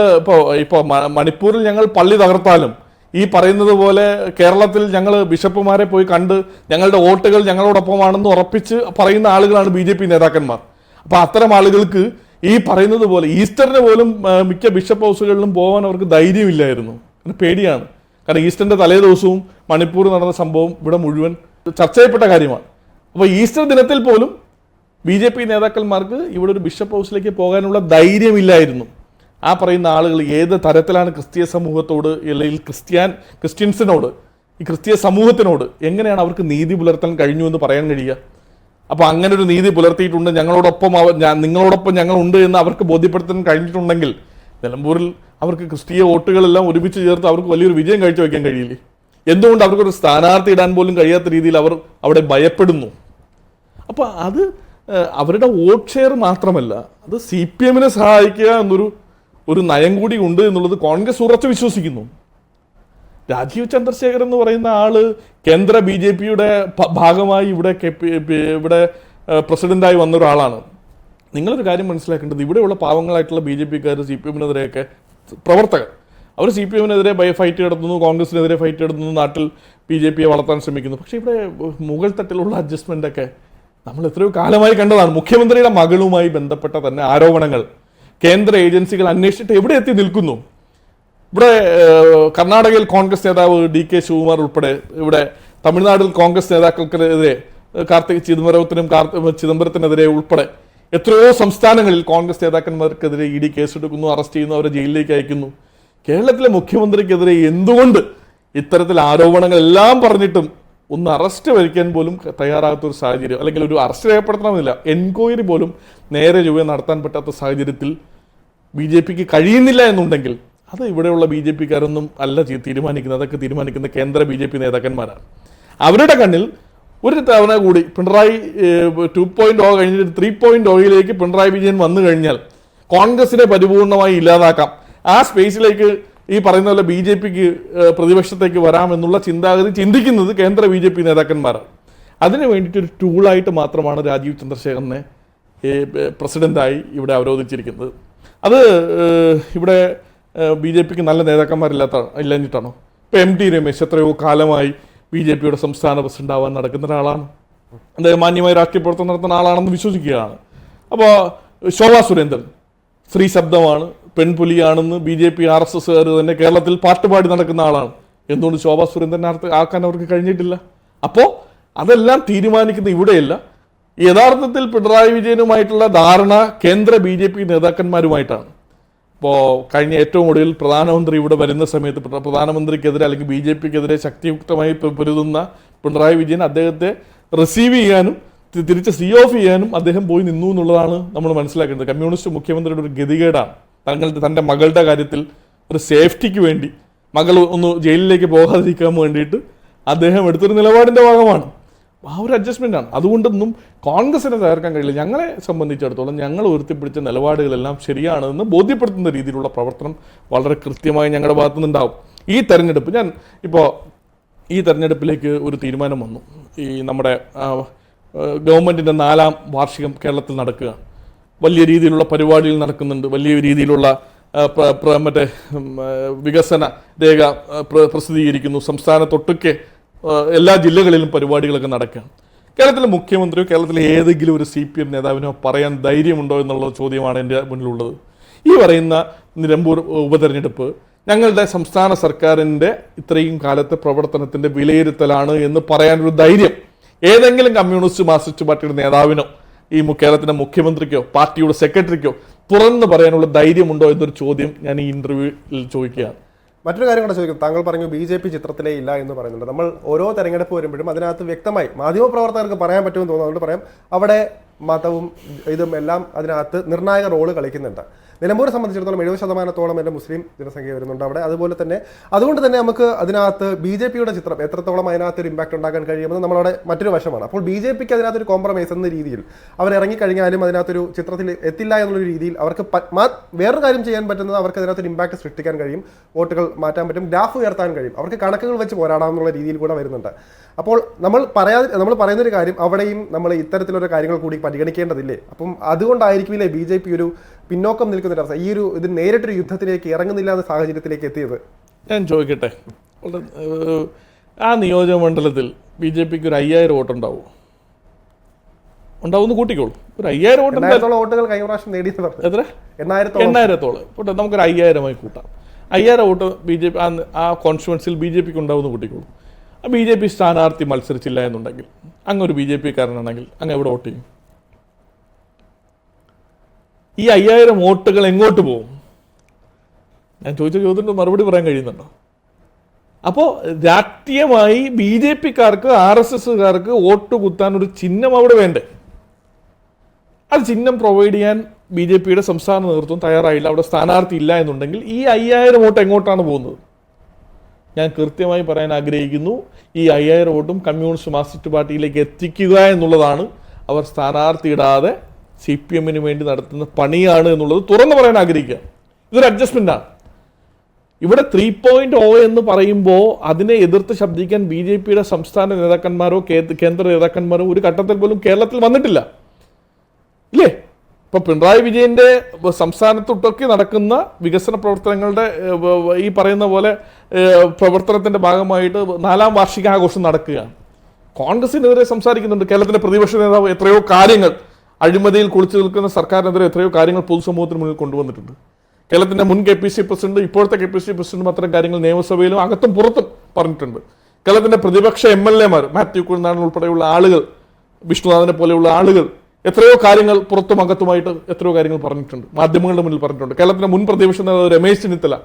ഇപ്പോൾ മണിപ്പൂരിൽ ഞങ്ങൾ പള്ളി തകർത്താലും ഈ പറയുന്നത് പോലെ കേരളത്തിൽ ഞങ്ങൾ ബിഷപ്പുമാരെ പോയി കണ്ട് ഞങ്ങളുടെ വോട്ടുകൾ ഞങ്ങളോടൊപ്പമാണെന്ന് ഉറപ്പിച്ച് പറയുന്ന ആളുകളാണ് BJP നേതാക്കന്മാർ. അപ്പോൾ അത്തരം ആളുകൾക്ക് ഈ പറയുന്നത് പോലെ ഈസ്റ്ററിന് പോലും മിക്ക ബിഷപ്പ് ഹൗസുകളിലും പോകാൻ അവർക്ക് ധൈര്യമില്ലായിരുന്നു. പേടിയാണ്. കാരണം ഈസ്റ്ററിൻ്റെ തലേ ദിവസവും മണിപ്പൂർ നടന്ന സംഭവം ഇവിടെ മുഴുവൻ ചർച്ച ചെയ്യപ്പെട്ട കാര്യമാണ്. അപ്പോൾ ഈസ്റ്റർ ദിനത്തിൽ പോലും BJP നേതാക്കന്മാർക്ക് ഇവിടെ ഒരു ബിഷപ്പ് ഹൗസിലേക്ക് പോകാനുള്ള ധൈര്യമില്ലായിരുന്നു. ആ പറയുന്ന ആളുകൾ ഏത് തരത്തിലാണ് ക്രിസ്തീയ സമൂഹത്തോട്, അല്ലെങ്കിൽ ക്രിസ്ത്യൻസിനോട്, ഈ ക്രിസ്തീയ സമൂഹത്തിനോട് എങ്ങനെയാണ് അവർക്ക് നീതി പുലർത്താൻ കഴിഞ്ഞു എന്ന് പറയാൻ കഴിയുക? അപ്പോൾ അങ്ങനെ ഒരു നീതി പുലർത്തിയിട്ടുണ്ട്, നിങ്ങളോടൊപ്പം ഞങ്ങളുണ്ട് എന്ന് അവർക്ക് ബോധ്യപ്പെടുത്താൻ കഴിഞ്ഞിട്ടുണ്ടെങ്കിൽ നിലമ്പൂരിൽ അവർക്ക് ക്രിസ്തീയ വോട്ടുകളെല്ലാം ഒരുമിച്ച് ചേർത്ത് അവർക്ക് വലിയൊരു വിജയം കാഴ്ചവെക്കാൻ കഴിയില്ലേ? എന്തുകൊണ്ട് അവർക്കൊരു സ്ഥാനാർത്ഥി ഇടാൻ പോലും കഴിയാത്ത രീതിയിൽ അവർ അവിടെ ഭയപ്പെടുന്നു? അപ്പോൾ അത് അവരുടെ വോട്ട് ഷെയർ മാത്രമല്ല, അത് CPM-നെ സഹായിക്കുക എന്നൊരു നയം കൂടി ഉണ്ട് എന്നുള്ളത് കോൺഗ്രസ് ഉറച്ചു വിശ്വസിക്കുന്നു. രാജീവ് ചന്ദ്രശേഖർ എന്ന് പറയുന്ന ആള് കേന്ദ്ര BJP-യുടെ ഭാഗമായി ഇവിടെ പ്രസിഡന്റായി വന്ന ഒരാളാണ്. നിങ്ങളൊരു കാര്യം മനസ്സിലാക്കേണ്ടത്, ഇവിടെയുള്ള പാവങ്ങളായിട്ടുള്ള BJP-ക്കാർ, CPM-നെതിരെയൊക്കെ പ്രവർത്തകർ, അവർ CPM-നെതിരെ ഫൈറ്റ് നടത്തുന്നു, കോൺഗ്രസിനെതിരെ ഫൈറ്റ് നടത്തുന്നു, നാട്ടിൽ BJP-യെ വളർത്താൻ ശ്രമിക്കുന്നു. പക്ഷേ ഇവിടെ മുകൾ തട്ടിലുള്ള അഡ്ജസ്റ്റ്മെൻ്റൊക്കെ നമ്മൾ എത്രയോ കാലമായി കണ്ടതാണ്. മുഖ്യമന്ത്രിയുടെ മകളുമായി ബന്ധപ്പെട്ട തന്നെ ആരോപണങ്ങൾ കേന്ദ്ര ഏജൻസികൾ അന്വേഷിച്ചിട്ട് എവിടെ എത്തി നിൽക്കുന്നു? ഇവിടെ കർണാടകയിൽ കോൺഗ്രസ് നേതാവ് DK ശിവകുമാർ ഉൾപ്പെടെ, ഇവിടെ തമിഴ്നാട്ടിൽ കോൺഗ്രസ് നേതാക്കൾക്കെതിരെ കാർത്തിക് ചിദംബരത്തിനെതിരെ ഉൾപ്പെടെ എത്രയോ സംസ്ഥാനങ്ങളിൽ കോൺഗ്രസ് നേതാക്കന്മാർക്കെതിരെ ED കേസെടുക്കുന്നു, അറസ്റ്റ് ചെയ്യുന്നു, അവരെ ജയിലിലേക്ക് അയക്കുന്നു. കേരളത്തിലെ മുഖ്യമന്ത്രിക്കെതിരെ എന്തുകൊണ്ട് ഇത്തരത്തിൽ ആരോപണങ്ങൾ എല്ലാം പറഞ്ഞിട്ടും ഒന്ന് അറസ്റ്റ് വരിക്കാൻ പോലും തയ്യാറാകാത്ത ഒരു സാഹചര്യം, അല്ലെങ്കിൽ ഒരു അറസ്റ്റ് രേഖപ്പെടുത്തണമെന്നില്ല, എൻക്വയറി പോലും നേരെ ചൊവ്വേ നടത്താൻ പറ്റാത്ത സാഹചര്യത്തിൽ ബി ജെ പിക്ക് കഴിയുന്നില്ല എന്നുണ്ടെങ്കിൽ അത് ഇവിടെയുള്ള ബി ജെ പിക്കാരൊന്നും അല്ല തീരുമാനിക്കുന്നത്. അതൊക്കെ തീരുമാനിക്കുന്ന കേന്ദ്ര ബി ജെ പി നേതാക്കന്മാരാണ്. അവരുടെ കണ്ണിൽ ഒരു തവണ കൂടി പിണറായി 2.0 കഴിഞ്ഞിട്ട് 3.0 പിണറായി വിജയൻ വന്നു കഴിഞ്ഞാൽ കോൺഗ്രസിനെ പരിപൂർണമായി ഇല്ലാതാക്കാം, ആ സ്പേസിലേക്ക് ഈ പറയുന്ന പോലെ ബി ജെ പിക്ക് പ്രതിപക്ഷത്തേക്ക് വരാമെന്നുള്ള ചിന്താഗതി ചിന്തിക്കുന്നത് കേന്ദ്ര ബി ജെ പി നേതാക്കന്മാരാണ്. അതിന് വേണ്ടിയിട്ട് ഒരു ടൂളായിട്ട് മാത്രമാണ് രാജീവ് ചന്ദ്രശേഖരനെ പ്രസിഡന്റായി ഇവിടെ അവരോധിച്ചിരിക്കുന്നത്. അത് ഇവിടെ ബി ജെ പിക്ക് നല്ല ഇല്ലാഞ്ഞിട്ടാണോ? ഇപ്പോൾ എം ടി രമേശ് എത്രയോ കാലമായി ബി ജെ പിയുടെ സംസ്ഥാന പ്രസിഡന്റ് ആവാൻ നടക്കുന്ന ഒരാളാണ്. അദ്ദേഹം മാന്യമായി രാഷ്ട്രീയ പ്രവർത്തനം നടത്തുന്ന ആളാണെന്ന് വിശ്വസിക്കുകയാണ്. അപ്പോൾ ശോഭാ സുരേന്ദ്രൻ സ്ത്രീ ശബ്ദമാണ്, പെൺപുലിയാണെന്ന് ബി ജെ പി RSS തന്നെ കേരളത്തിൽ പാട്ടുപാടി നടക്കുന്ന ആളാണ്. എന്തുകൊണ്ട് ശോഭാ സുരേന്ദ്രനെ ആക്കാൻ അവർക്ക് കഴിഞ്ഞിട്ടില്ല? അപ്പോൾ അതെല്ലാം തീരുമാനിക്കുന്ന ഇവിടെയല്ല, യഥാർത്ഥത്തിൽ പിണറായി വിജയനുമായിട്ടുള്ള ധാരണ കേന്ദ്ര ബി ജെ പി നേതാക്കന്മാരുമായിട്ടാണ്. ഇപ്പോൾ കഴിഞ്ഞ ഏറ്റവും ഒടുവിൽ പ്രധാനമന്ത്രി ഇവിടെ വരുന്ന സമയത്ത് പ്രധാനമന്ത്രിക്കെതിരെ അല്ലെങ്കിൽ ബി ജെ പിക്കെതിരെ ശക്തിയുക്തമായി പൊരുതുന്ന പിണറായി വിജയൻ അദ്ദേഹത്തെ റിസീവ് ചെയ്യാനും തിരിച്ച് ഓഫ് ചെയ്യാനും അദ്ദേഹം പോയി നിന്നു എന്നുള്ളതാണ് നമ്മൾ മനസ്സിലാക്കേണ്ടത്. കമ്മ്യൂണിസ്റ്റ് മുഖ്യമന്ത്രിയുടെ ഒരു ഗതികേടാണ്. തൻ്റെ മകളുടെ കാര്യത്തിൽ ഒരു സേഫ്റ്റിക്ക് വേണ്ടി, മകൾ ഒന്ന് ജയിലിലേക്ക് പോകാതിരിക്കാൻ വേണ്ടിയിട്ട് അദ്ദേഹം എടുത്തൊരു നിലപാടിൻ്റെ ഭാഗമാണ്. ആ ഒരു അഡ്ജസ്റ്റ്മെൻ്റ് ആണ്. അതുകൊണ്ടൊന്നും കോൺഗ്രസിനെ തകർക്കാൻ കഴിയില്ല. ഞങ്ങളെ സംബന്ധിച്ചിടത്തോളം ഞങ്ങൾ ഉയർത്തിപ്പിടിച്ച നിലപാടുകളെല്ലാം ശരിയാണെന്ന് ബോധ്യപ്പെടുത്തുന്ന രീതിയിലുള്ള പ്രവർത്തനം വളരെ കൃത്യമായി ഞങ്ങളുടെ ഭാഗത്തു നിന്നുണ്ടാവും. ഈ തെരഞ്ഞെടുപ്പ് ഈ തെരഞ്ഞെടുപ്പിലേക്ക് ഒരു തീരുമാനം വന്നു. ഈ നമ്മുടെ ഗവൺമെൻറ്റിൻ്റെ 4ാം വാർഷികം കേരളത്തിൽ നടക്കുക, വലിയ രീതിയിലുള്ള പരിപാടികൾ നടക്കുന്നുണ്ട്, വലിയ രീതിയിലുള്ള വികസന രേഖ പ്രസിദ്ധീകരിക്കുന്നു, സംസ്ഥാനത്തൊട്ടുക്കെ എല്ലാ ജില്ലകളിലും പരിപാടികളൊക്കെ നടക്കുകയാണ്. കേരളത്തിലെ മുഖ്യമന്ത്രിയോ കേരളത്തിലെ ഏതെങ്കിലും ഒരു CPM നേതാവിനോ പറയാൻ ധൈര്യമുണ്ടോ എന്നുള്ള ചോദ്യമാണ് എൻ്റെ മുന്നിലുള്ളത്. ഈ പറയുന്ന നിലമ്പൂർ ഉപതെരഞ്ഞെടുപ്പ് ഞങ്ങളുടെ സംസ്ഥാന സർക്കാരിൻ്റെ ഇത്രയും കാലത്തെ പ്രവർത്തനത്തിൻ്റെ വിലയിരുത്തലാണ് എന്ന് പറയാനൊരു ധൈര്യം ഏതെങ്കിലും കമ്മ്യൂണിസ്റ്റ് മാർക്സിസ്റ്റ് പാർട്ടിയുടെ നേതാവിനോ ഈ കേരളത്തിൻ്റെ മുഖ്യമന്ത്രിക്കോ പാർട്ടിയുടെ സെക്രട്ടറിക്കോ തുറന്ന് പറയാനുള്ള ധൈര്യമുണ്ടോ എന്നൊരു ചോദ്യം ഞാൻ ഈ ഇൻ്റർവ്യൂവിൽ ചോദിക്കുകയാണ്. മറ്റൊരു കാര്യം കൂടെ ചോദിക്കും. താങ്കൾ പറഞ്ഞു BJP ചിത്രത്തിലേ ഇല്ല എന്ന് പറയുന്നുണ്ട്. നമ്മൾ ഓരോ തെരഞ്ഞെടുപ്പ് വരുമ്പോഴും അതിനകത്ത് വ്യക്തമായി മാധ്യമപ്രവർത്തകർക്ക് പറയാൻ പറ്റുമെന്ന് തോന്നുന്നുണ്ട് പറയാം, അവിടെ മതവും ഇതും എല്ലാം അതിനകത്ത് നിർണായക റോള് കളിക്കുന്നുണ്ട്. നിലമ്പൂരെ സംബന്ധിച്ചിടത്തോളം 70% എൻ്റെ മുസ്ലിം ജനസംഖ്യ വരുന്നുണ്ട് അവിടെ. അതുകൊണ്ട് തന്നെ നമുക്ക് അതിനകത്ത് BJPയുടെ ചിത്രം എത്രത്തോളം അതിനകത്ത് ഒരു ഇമ്പാക്ട് ഉണ്ടാക്കാൻ കഴിയുമെന്ന് നമ്മളവിടെ മറ്റൊരു വശമാണ്. അപ്പോൾ BJPക്ക് അതിനകത്തൊരു കോംപ്രമൈസ് എന്ന രീതിയിൽ അവരിറങ്ങിക്കഴിഞ്ഞാലും അതിനകത്തൊരു ചിത്രത്തിൽ എത്തില്ല എന്നുള്ളൊരു രീതിയിൽ അവർക്ക് വേറൊരു കാര്യം ചെയ്യാൻ പറ്റുന്നത് അവർക്ക് അതിനകത്തൊരു ഇമ്പാക്ട് സൃഷ്ടിക്കാൻ കഴിയും, വോട്ടുകൾ മാറ്റാൻ പറ്റും, ഗ്രാഫ് ഉയർത്താൻ കഴിയും, അവർക്ക് കണക്കുകൾ വെച്ച് പോരാടാമെന്നുള്ള രീതിയിൽ കൂടെ വരുന്നുണ്ട്. അപ്പോൾ നമ്മൾ പറയുന്നൊരു കാര്യം അവിടെയും നമ്മൾ ഇത്തരത്തിലുള്ള കാര്യങ്ങൾ കൂടി പരിഗണിക്കേണ്ടതില്ലേ? അപ്പം അതുകൊണ്ടായിരിക്കില്ലേ BJP ഒരു പിന്നോക്കം നിൽക്കുന്ന ഇത് നേരിട്ടൊരു യുദ്ധത്തിലേക്ക് ഇറങ്ങുന്നില്ല എന്ന സാഹചര്യത്തിലേക്ക് എത്തിയത്? ഞാൻ ചോദിക്കട്ടെ, ആ നിയോജക മണ്ഡലത്തിൽ BJPക്ക് ഒരു 5000 വോട്ട് ഉണ്ടാവും എന്ന് കൂട്ടിക്കോളൂ. ഒരു 5000 വോട്ടുകൾ കഴിഞ്ഞ പ്രാവശ്യം നേടിയെന്ന് പറഞ്ഞു. എത്ര? 8000 നമുക്കൊരു 5000 കൂട്ടാം. 5000 വോട്ട് BJP ആ കോൺസ്റ്റിറ്റ്യുവൻസിയിൽ BJPക്ക് ഉണ്ടാവുമെന്ന് കൂട്ടിക്കോളൂ. ആ BJP സ്ഥാനാർത്ഥി മത്സരിച്ചില്ല എന്നുണ്ടെങ്കിൽ, അങ്ങ് ഒരു BJP കാരനാണെങ്കിൽ അങ്ങ് എവിടെ വോട്ട് ചെയ്യും? ഈ 5000 വോട്ടുകൾ എങ്ങോട്ട് പോകും? ഞാൻ ചോദിച്ച ചോദ്യത്തിന് മറുപടി പറയാൻ കഴിയുന്നുണ്ടോ? അപ്പോൾ രാഷ്ട്രീയമായി BJPക്കാർക്ക് RSSകാർക്ക് വോട്ട് കുത്താൻ ഒരു ചിഹ്നം അവിടെ വേണ്ടേ? അത് ചിഹ്നം പ്രൊവൈഡ് ചെയ്യാൻ BJPയുടെ സംസ്ഥാന നേതൃത്വം തയ്യാറായില്ല. അവിടെ സ്ഥാനാർത്ഥി ഇല്ല എന്നുണ്ടെങ്കിൽ ഈ 5000 വോട്ട് എങ്ങോട്ടാണ് പോകുന്നത്? ഞാൻ കൃത്യമായി പറയാൻ ആഗ്രഹിക്കുന്നു, ഈ 5000 വോട്ടും കമ്മ്യൂണിസ്റ്റ് മാർക്സിസ്റ്റ് പാർട്ടിയിലേക്ക് എത്തിക്കുക എന്നുള്ളതാണ് അവർ സ്ഥാനാർത്ഥി ഇടാതെ CPMന് വേണ്ടി നടത്തുന്ന പണിയാണ് എന്നുള്ളത് തുറന്നു പറയാൻ ആഗ്രഹിക്കുക. ഇതൊരു അഡ്ജസ്റ്റ്മെൻ്റാണ്. ഇവിടെ 3.0 എന്ന് പറയുമ്പോൾ അതിനെ എതിർത്ത് ശബ്ദിക്കാൻ BJPയുടെ സംസ്ഥാന നേതാക്കന്മാരോ കേന്ദ്ര നേതാക്കന്മാരോ ഒരു ഘട്ടത്തിൽ പോലും കേരളത്തിൽ വന്നിട്ടില്ല, ഇല്ലേ? ഇപ്പം പിണറായി വിജയൻ്റെ സംസ്ഥാനത്തൊട്ടൊക്കെ നടക്കുന്ന വികസന പ്രവർത്തനങ്ങളുടെ ഈ പറയുന്ന പോലെ പ്രവർത്തനത്തിൻ്റെ ഭാഗമായിട്ട് 4ാം വാർഷികാഘോഷം നടക്കുകയാണ്. കോൺഗ്രസിനെതിരെ സംസാരിക്കുന്നുണ്ട് കേരളത്തിൻ്റെ പ്രതിപക്ഷ നേതാവ്. എത്രയോ കാര്യങ്ങൾ അഴിമതിയിൽ കുളിച്ചു നിൽക്കുന്ന സർക്കാരിനെതിരെ എത്രയോ കാര്യങ്ങൾ പൊതുസമൂഹത്തിന് മുന്നിൽ കൊണ്ടുവന്നിട്ടുണ്ട്. കേരളത്തിൻ്റെ മുൻ KPC പ്രസിഡന്റ്, ഇപ്പോഴത്തെ KPC പ്രസിഡന്റും അത്തരം കാര്യങ്ങൾ നിയമസഭയിലും അകത്തും പുറത്തും പറഞ്ഞിട്ടുണ്ട്. കേരളത്തിൻ്റെ പ്രതിപക്ഷ MLAമാർ മാത്യു കുഴൽനാടൻ ഉൾപ്പെടെയുള്ള ആളുകൾ, വിഷ്ണുനാഥനെ പോലെയുള്ള ആളുകൾ എത്രയോ കാര്യങ്ങൾ പുറത്തും അകത്തുമായിട്ട് എത്രയോ കാര്യങ്ങൾ പറഞ്ഞിട്ടുണ്ട്, മാധ്യമങ്ങളുടെ മുന്നിൽ പറഞ്ഞിട്ടുണ്ട്. കേരളത്തിൻ്റെ മുൻ പ്രതിപക്ഷ നേതാവ് രമേശ് ചെന്നിത്തല,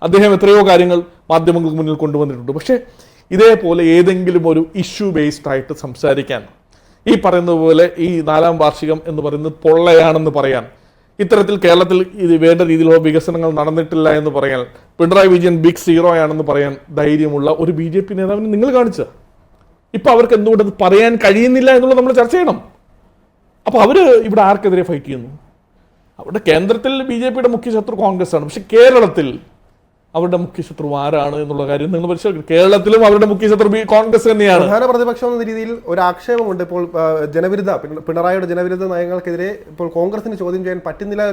അദ്ദേഹം എത്രയോ കാര്യങ്ങൾ മാധ്യമങ്ങൾക്ക് മുന്നിൽ കൊണ്ടുവന്നിട്ടുണ്ട്. പക്ഷേ ഇതേപോലെ ഏതെങ്കിലും ഒരു ഇഷ്യൂ ബേസ്ഡ് ആയിട്ട് സംസാരിക്കാൻ, ഈ പറയുന്നത് പോലെ ഈ 4ാം വാർഷികം എന്ന് പറയുന്നത് പൊള്ളയാണെന്ന് പറയാൻ, ഇത്തരത്തിൽ കേരളത്തിൽ ഇത് വേണ്ട രീതിയിലുള്ള വികസനങ്ങൾ നടന്നിട്ടില്ല എന്ന് പറയാൻ, പിണറായി വിജയൻ ബിഗ് സീറോ ആണെന്ന് പറയാൻ ധൈര്യമുള്ള ഒരു BJP നേതാവിനെ നിങ്ങൾ കാണിച്ച, ഇപ്പൊ അവർക്ക് എന്തുകൊണ്ട് അത് പറയാൻ കഴിയുന്നില്ല എന്നുള്ളത് നമ്മൾ ചർച്ച ചെയ്യണം. അപ്പൊ അവര് ഇവിടെ ആർക്കെതിരെ ഫൈറ്റ് ചെയ്യുന്നു? അവിടെ കേന്ദ്രത്തിൽ BJPയുടെ മുഖ്യ ശത്രു കോൺഗ്രസ് ആണ്, പക്ഷെ കേരളത്തിൽ അവരുടെ മുഖ്യ ശത്രു ആരാണ് എന്നുള്ള കാര്യം നിങ്ങൾ പരിശോധിക്കണം. കേരളത്തിലും അവരുടെ മുഖ്യ ശത്രു കോൺഗ്രസ് തന്നെയാണ്. പ്രധാന പ്രതിപക്ഷം എന്ന രീതിയിൽ ഒരു ആക്ഷേപമുണ്ട്. ഇപ്പോൾ പിണറായിയുടെ ജനവിരുദ്ധ നയങ്ങൾക്കെതിരെ ഇപ്പോൾ കോൺഗ്രസിന് ചോദ്യം ചെയ്യാൻ പറ്റുന്നില്ല,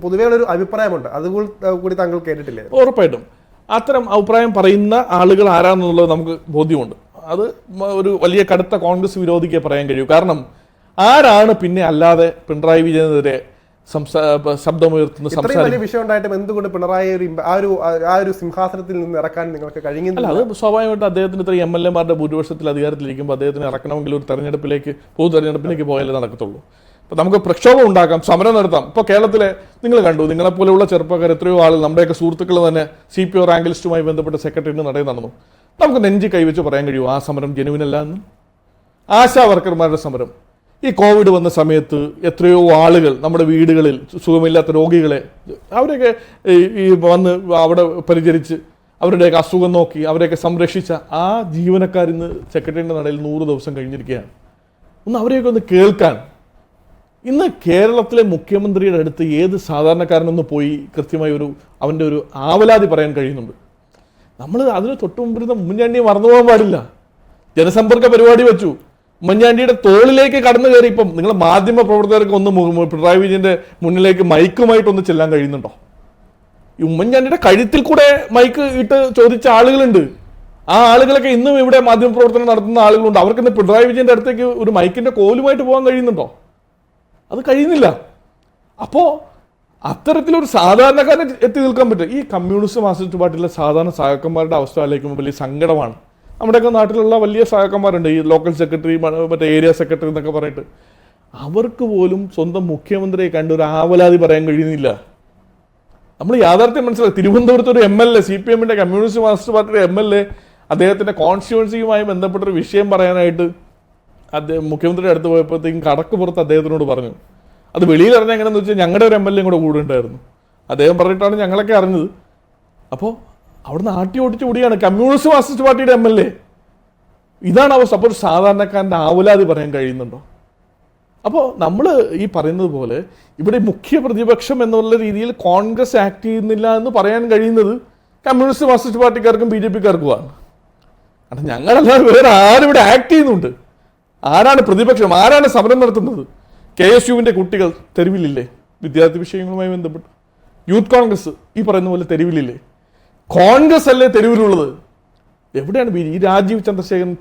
പൊതുവെയുള്ള ഒരു അഭിപ്രായമുണ്ട്. അതുകൂടി താങ്കൾ കേട്ടിട്ടില്ലേ? ഉറപ്പായിട്ടും അത്തരം അഭിപ്രായം പറയുന്ന ആളുകൾ ആരാന്നുള്ളത് നമുക്ക് ബോധ്യമുണ്ട്. അത് ഒരു വലിയ കടുത്ത കോൺഗ്രസ് വിരോധിക്ക് പറയാൻ കഴിയൂ. കാരണം ആരാണ് പിന്നെ അല്ലാതെ പിണറായി വിജയനെതിരെ ശബ്ദമുയർത്തുന്ന വലിയ വിഷയം ഉണ്ടായിട്ടും എന്തുകൊണ്ട് പിണറായി ആ ഒരു സിംഹാസനത്തിൽ നിന്ന് ഇറക്കാൻ നിങ്ങൾക്ക് കഴിയുന്നില്ല? അത് സ്വാഭാവികമായിട്ട് അദ്ദേഹത്തിന് ഇത്ര MLA-മാരുടെ ഭൂരിപക്ഷത്തിൽ അധികാരത്തിലിരിക്കുമ്പോൾ അദ്ദേഹത്തിന് ഇറക്കണമെങ്കിൽ ഒരു പൊതു തെരഞ്ഞെടുപ്പിലേക്ക് പോയാലേ നടക്കത്തുള്ളൂ. അപ്പോൾ നമുക്ക് പ്രക്ഷോഭം ഉണ്ടാക്കാം, സമരം നടത്താം. ഇപ്പോൾ കേരളത്തിലെ നിങ്ങൾ കണ്ടു, നിങ്ങളെപ്പോലെയുള്ള ചെറുപ്പക്കാർ എത്രയോ ആളുകൾ, നമ്മുടെയൊക്കെ സുഹൃത്തുക്കൾ തന്നെ CPO റാങ്ക് ലിസ്റ്റുമായി ബന്ധപ്പെട്ട സെക്രട്ടറിയുടെ നടയിൽ നടന്നു. നമുക്ക് നെഞ്ചി കൈവച്ച് പറയാൻ കഴിയുമോ ആ സമരം ജെനുവിനല്ല എന്ന്? ആശാ വർക്കർമാരുടെ സമരം, ഈ കോവിഡ് വന്ന സമയത്ത് എത്രയോ ആളുകൾ നമ്മുടെ വീടുകളിൽ സുഖമില്ലാത്ത രോഗികളെ അവരെയൊക്കെ ഈ വന്ന് അവിടെ പരിചരിച്ച് അവരുടെയൊക്കെ അസുഖം നോക്കി അവരെയൊക്കെ സംരക്ഷിച്ച ആ ജീവനക്കാരിന്ന് സെക്രട്ടറിയുടെ നടയിൽ 100 ദിവസം കഴിഞ്ഞിരിക്കുകയാണ്. അവരെയൊക്കെ ഒന്ന് കേൾക്കാൻ ഇന്ന് കേരളത്തിലെ മുഖ്യമന്ത്രിയുടെ അടുത്ത് ഏത് സാധാരണക്കാരനൊന്ന് പോയി കൃത്യമായി അവൻ്റെ ഒരു ആവലാതി പറയാൻ കഴിയുന്നുണ്ട്? നമ്മൾ അതിന് തൊട്ടു മുമ്പിരുന്ന ഉമ്മൻചാണ്ടിയെ മറന്നുപോകാൻ പാടില്ല. ജനസമ്പർക്ക പരിപാടി വെച്ചു, ഉമ്മൻചാണ്ടിയുടെ തോളിലേക്ക് കടന്നു കയറി. ഇപ്പം നിങ്ങൾ മാധ്യമ പ്രവർത്തകർക്ക് ഒന്ന് പിണറായി വിജയന്റെ മുന്നിലേക്ക് മൈക്കുമായിട്ടൊന്ന് ചെല്ലാൻ കഴിയുന്നുണ്ടോ? ഈ ഉമ്മൻചാണ്ടിയുടെ കഴുത്തിൽ കൂടെ മൈക്ക് ഇട്ട് ചോദിച്ച ആളുകളുണ്ട്. ആ ആളുകളൊക്കെ ഇന്നും ഇവിടെ മാധ്യമ പ്രവർത്തനം നടത്തുന്ന ആളുകളുണ്ട്. അവർക്ക് ഇന്ന് പിണറായി വിജയന്റെ അടുത്തേക്ക് ഒരു മൈക്കിന്റെ കോലുമായിട്ട് പോകാൻ കഴിയുന്നുണ്ടോ? അത് കഴിയുന്നില്ല. അപ്പോ അത്തരത്തിലൊരു സാധാരണക്കാരനെ എത്തി നിൽക്കാൻ പറ്റും. ഈ കമ്മ്യൂണിസ്റ്റ് മാർക്സിസ്റ്റ് പാർട്ടിയിലെ സാധാരണ സഹാക്കന്മാരുടെ അവസ്ഥ ആലോചിക്കുമ്പോൾ വലിയ സങ്കടമാണ്. നമ്മുടെയൊക്കെ നാട്ടിലുള്ള വലിയ സഹാക്കന്മാരുണ്ട്, ഈ ലോക്കൽ സെക്രട്ടറി, മറ്റേ ഏരിയ സെക്രട്ടറി എന്നൊക്കെ പറഞ്ഞിട്ട്. അവർക്ക് പോലും സ്വന്തം മുഖ്യമന്ത്രിയെ കണ്ട് ഒരു ആവലാതി പറയാൻ കഴിയുന്നില്ല. നമ്മൾ യാഥാർത്ഥ്യം മനസ്സിലാക്കി. തിരുവനന്തപുരത്ത് ഒരു MLA, CPM-ന്റെ കമ്മ്യൂണിസ്റ്റ് മാർക്സിസ്റ്റ് പാർട്ടിയുടെ MLA അദ്ദേഹത്തിന്റെ കോൺസ്റ്റിറ്റ്യുവൻസിയുമായി ബന്ധപ്പെട്ടൊരു വിഷയം പറയാനായിട്ട് അദ്ദേഹം മുഖ്യമന്ത്രിയുടെ അടുത്ത് പോയപ്പോഴത്തേക്കും കടക്കുപുറത്ത് അദ്ദേഹത്തിനോട് പറഞ്ഞു. അത് വെളിയിൽ അറിഞ്ഞ എങ്ങനെയെന്ന് വെച്ചാൽ ഞങ്ങളുടെ ഒരു MLA കൂടെ കൂടെ ഉണ്ടായിരുന്നു. അദ്ദേഹം പറഞ്ഞിട്ടാണ് ഞങ്ങളൊക്കെ അറിഞ്ഞത്. അപ്പോൾ അവിടുന്ന് ആട്ടി ഓടിച്ച് കൂടിയാണ് കമ്മ്യൂണിസ്റ്റ് മാർക്സിസ്റ്റ് പാർട്ടിയുടെ MLA. ഇതാണ് അവസ്ഥ. അപ്പോൾ ഒരു സാധാരണക്കാരൻ്റെ ആവലാതി പറയാൻ കഴിയുന്നുണ്ടോ? അപ്പോൾ നമ്മൾ ഈ പറയുന്നത് പോലെ ഇവിടെ മുഖ്യ പ്രതിപക്ഷം എന്നുള്ള രീതിയിൽ കോൺഗ്രസ് ആക്ട് ചെയ്യുന്നില്ല എന്ന് പറയാൻ കഴിയുന്നത് കമ്മ്യൂണിസ്റ്റ് മാർക്സിസ്റ്റ് പാർട്ടിക്കാർക്കും BJP-ക്കാർക്കുമാണ്. കാരണം ഞങ്ങളല്ലാതെ വേറെ ആരും ഇവിടെ ആക്ട് ചെയ്യുന്നുണ്ട്? ആരാണ് പ്രതിപക്ഷം? ആരാണ് സമരം നടത്തുന്നത്? KSUവിൻ്റെ കുട്ടികൾ തെരുവിലില്ലേ വിദ്യാർത്ഥി വിഷയങ്ങളുമായി ബന്ധപ്പെട്ട്? യൂത്ത് കോൺഗ്രസ് ഈ പറയുന്ന പോലെ തെരുവിലില്ലേ? കോൺഗ്രസ് അല്ലേ തെരുവിലുള്ളത്? എവിടെയാണ് ഈ രാജീവ് ചന്ദ്രശേഖരൻ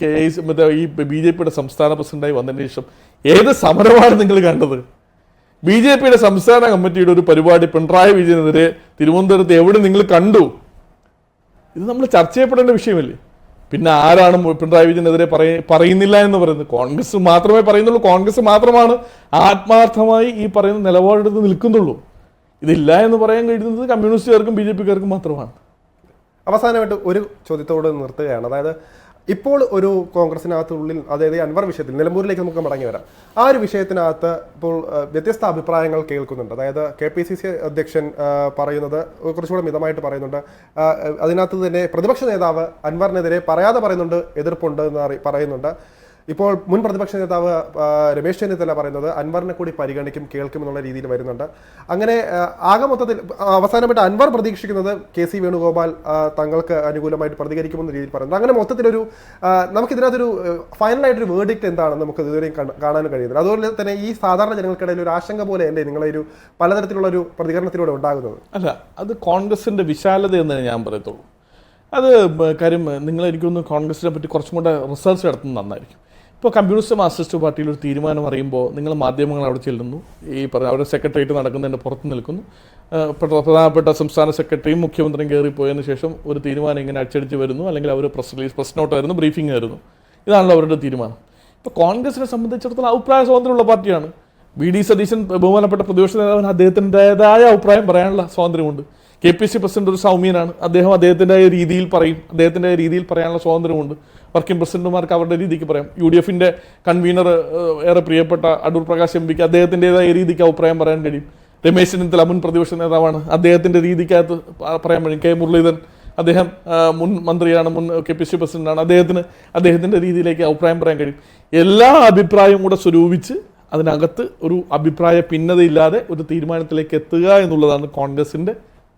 ഈ BJP-യുടെ സംസ്ഥാന പ്രസിഡന്റായി വന്നതിന് ശേഷം ഏത് സമരമാണ് നിങ്ങൾ കണ്ടത്? BJP-യുടെ സംസ്ഥാന കമ്മിറ്റിയുടെ ഒരു പരിപാടി പിണറായി വിജയനെതിരെ തിരുവനന്തപുരത്ത് എവിടെ നിങ്ങൾ കണ്ടു? ഇത് നമ്മൾ ചർച്ച ചെയ്യപ്പെടേണ്ട വിഷയമല്ലേ? പിന്നെ ആരാണ് പിണറായി വിജയനെതിരെ പറയുന്നില്ല എന്ന് പറയുന്നത്? കോൺഗ്രസ് മാത്രമേ പറയുന്നുള്ളൂ. കോൺഗ്രസ് മാത്രമാണ് ആത്മാർത്ഥമായി ഈ പറയുന്ന നിലപാടെടുത്ത് നിൽക്കുന്നുള്ളൂ. ഇതില്ല എന്ന് പറയാൻ കഴിയുന്നത് കമ്മ്യൂണിസ്റ്റുകാർക്കും BJP-ക്കാർക്കും മാത്രമാണ്. അവസാനമായിട്ട് ഒരു ചോദ്യത്തോട് നിർത്തുകയാണ്. അതായത് ഇപ്പോൾ ഒരു കോൺഗ്രസിനകത്തുള്ളിൽ, അതായത് അൻവർ വിഷയത്തിൽ, നിലമ്പൂരിലേക്ക് നമുക്ക് മടങ്ങി വരാം. ആ ഒരു വിഷയത്തിനകത്ത് ഇപ്പോൾ വ്യത്യസ്ത അഭിപ്രായങ്ങൾ കേൾക്കുന്നുണ്ട്. അതായത് KPCC അധ്യക്ഷൻ പറയുന്നത് കുറച്ചുകൂടെ മിതമായിട്ട് പറയുന്നുണ്ട്. അതിനകത്ത് തന്നെ പ്രതിപക്ഷ നേതാവ് അൻവറിനെതിരെ പറയാതെ പറയുന്നുണ്ട്, എതിർപ്പുണ്ട് എന്ന് പറയുന്നുണ്ട്. ഇപ്പോൾ മുൻ പ്രതിപക്ഷ നേതാവ് രമേശ് ചെന്നിത്തല പറയുന്നത് അൻവറിനെ കൂടി പരിഗണിക്കും, കേൾക്കും എന്നുള്ള രീതിയിൽ വരുന്നുണ്ട്. അങ്ങനെ ആകെ മൊത്തത്തിൽ അവസാനമായിട്ട് അൻവർ പ്രതീക്ഷിക്കുന്നത് KC വേണുഗോപാൽ തങ്ങൾക്ക് അനുകൂലമായിട്ട് പ്രതികരിക്കുമെന്ന രീതിയിൽ പറയുന്നത്. അങ്ങനെ മൊത്തത്തിലൊരു നമുക്കിതിനകത്തൊരു ഫൈനലായിട്ടൊരു വേർഡിക്റ്റ് എന്താണെന്ന് നമുക്ക് ഇതുവരെയും കാണാൻ കഴിയുന്നത്. അതുപോലെ തന്നെ ഈ സാധാരണ ജനങ്ങൾക്കിടയിൽ ഒരു ആശങ്ക പോലെയല്ലേ നിങ്ങളൊരു പലതരത്തിലുള്ള ഒരു പ്രതികരണത്തിലൂടെ ഉണ്ടാകുന്നത്? അല്ല, അത് കോൺഗ്രസിൻ്റെ വിശാലത എന്ന് ഞാൻ പറയത്തുള്ളൂ. അത് കാര്യം നിങ്ങൾ എനിക്കൊന്ന് കോൺഗ്രസിനെ പറ്റി കുറച്ചും കൂടെ റിസർച്ച് നടത്തുന്നത് നന്നായിരിക്കും. ഇപ്പോൾ കമ്മ്യൂണിസ്റ്റ് മാർക്സിസ്റ്റ് പാർട്ടിയിൽ ഒരു തീരുമാനം അറിയുമ്പോൾ നിങ്ങൾ മാധ്യമങ്ങൾ അവിടെ ചെല്ലുന്നു, ഈ അവരുടെ സെക്രട്ടേറിയറ്റ് നടക്കുന്നതിൻ്റെ പുറത്ത് നിൽക്കുന്നു, പ്രധാനപ്പെട്ട സംസ്ഥാന സെക്രട്ടറിയും മുഖ്യമന്ത്രിയും കയറിപ്പോയതിനു ശേഷം ഒരു തീരുമാനം ഇങ്ങനെ അച്ചടിച്ച് വരുന്നു, അല്ലെങ്കിൽ അവർ പ്രസ് നോട്ട് ആയിരുന്നു, ബ്രീഫിംഗ് ആയിരുന്നു. ഇതാണല്ലോ അവരുടെ തീരുമാനം. ഇപ്പോൾ കോൺഗ്രസിനെ സംബന്ധിച്ചിടത്തോളം അഭിപ്രായ സ്വാതന്ത്ര്യമുള്ള പാർട്ടിയാണ്. VD സതീശൻ ബഹുമാനപ്പെട്ട പ്രതിപക്ഷ നേതാവിന് അദ്ദേഹത്തിൻ്റെതായ അഭിപ്രായം പറയാനുള്ള സ്വാതന്ത്ര്യമുണ്ട്. KPC പ്രസിഡന്റ് ഒരു സൗമ്യനാണ്, അദ്ദേഹത്തിൻ്റെ രീതിയിൽ പറയും, അദ്ദേഹത്തിൻ്റെ രീതിയിൽ പറയാനുള്ള സ്വാതന്ത്ര്യമുണ്ട്. വർക്കിംഗ് പ്രസിഡന്റുമാർക്ക് അവരുടെ രീതിക്ക് പറയാം. UDF കൺവീനർ ഏറെ പ്രിയപ്പെട്ട അടൂർ പ്രകാശ് MPക്ക് അദ്ദേഹത്തിൻ്റെതായ രീതിക്ക് അഭിപ്രായം പറയാൻ കഴിയും. രമേശ് ചെന്നിത്തല മുൻ പ്രതിപക്ഷ നേതാവാണ്, അദ്ദേഹത്തിൻ്റെ രീതിക്കകത്ത് പറയാൻ കഴിയും. K മുരളീധരൻ അദ്ദേഹം മുൻ മന്ത്രിയാണ്, മുൻ KPC പ്രസിഡന്റാണ്, അദ്ദേഹത്തിൻ്റെ രീതിയിലേക്ക് അഭിപ്രായം പറയാൻ കഴിയും. എല്ലാ അഭിപ്രായവും കൂടെ സ്വരൂപിച്ച് അതിനകത്ത് ഒരു അഭിപ്രായ ഭിന്നതയില്ലാതെ ഒരു തീരുമാനത്തിലേക്ക് എത്തുക എന്നുള്ളതാണ് കോൺഗ്രസിൻ്റെ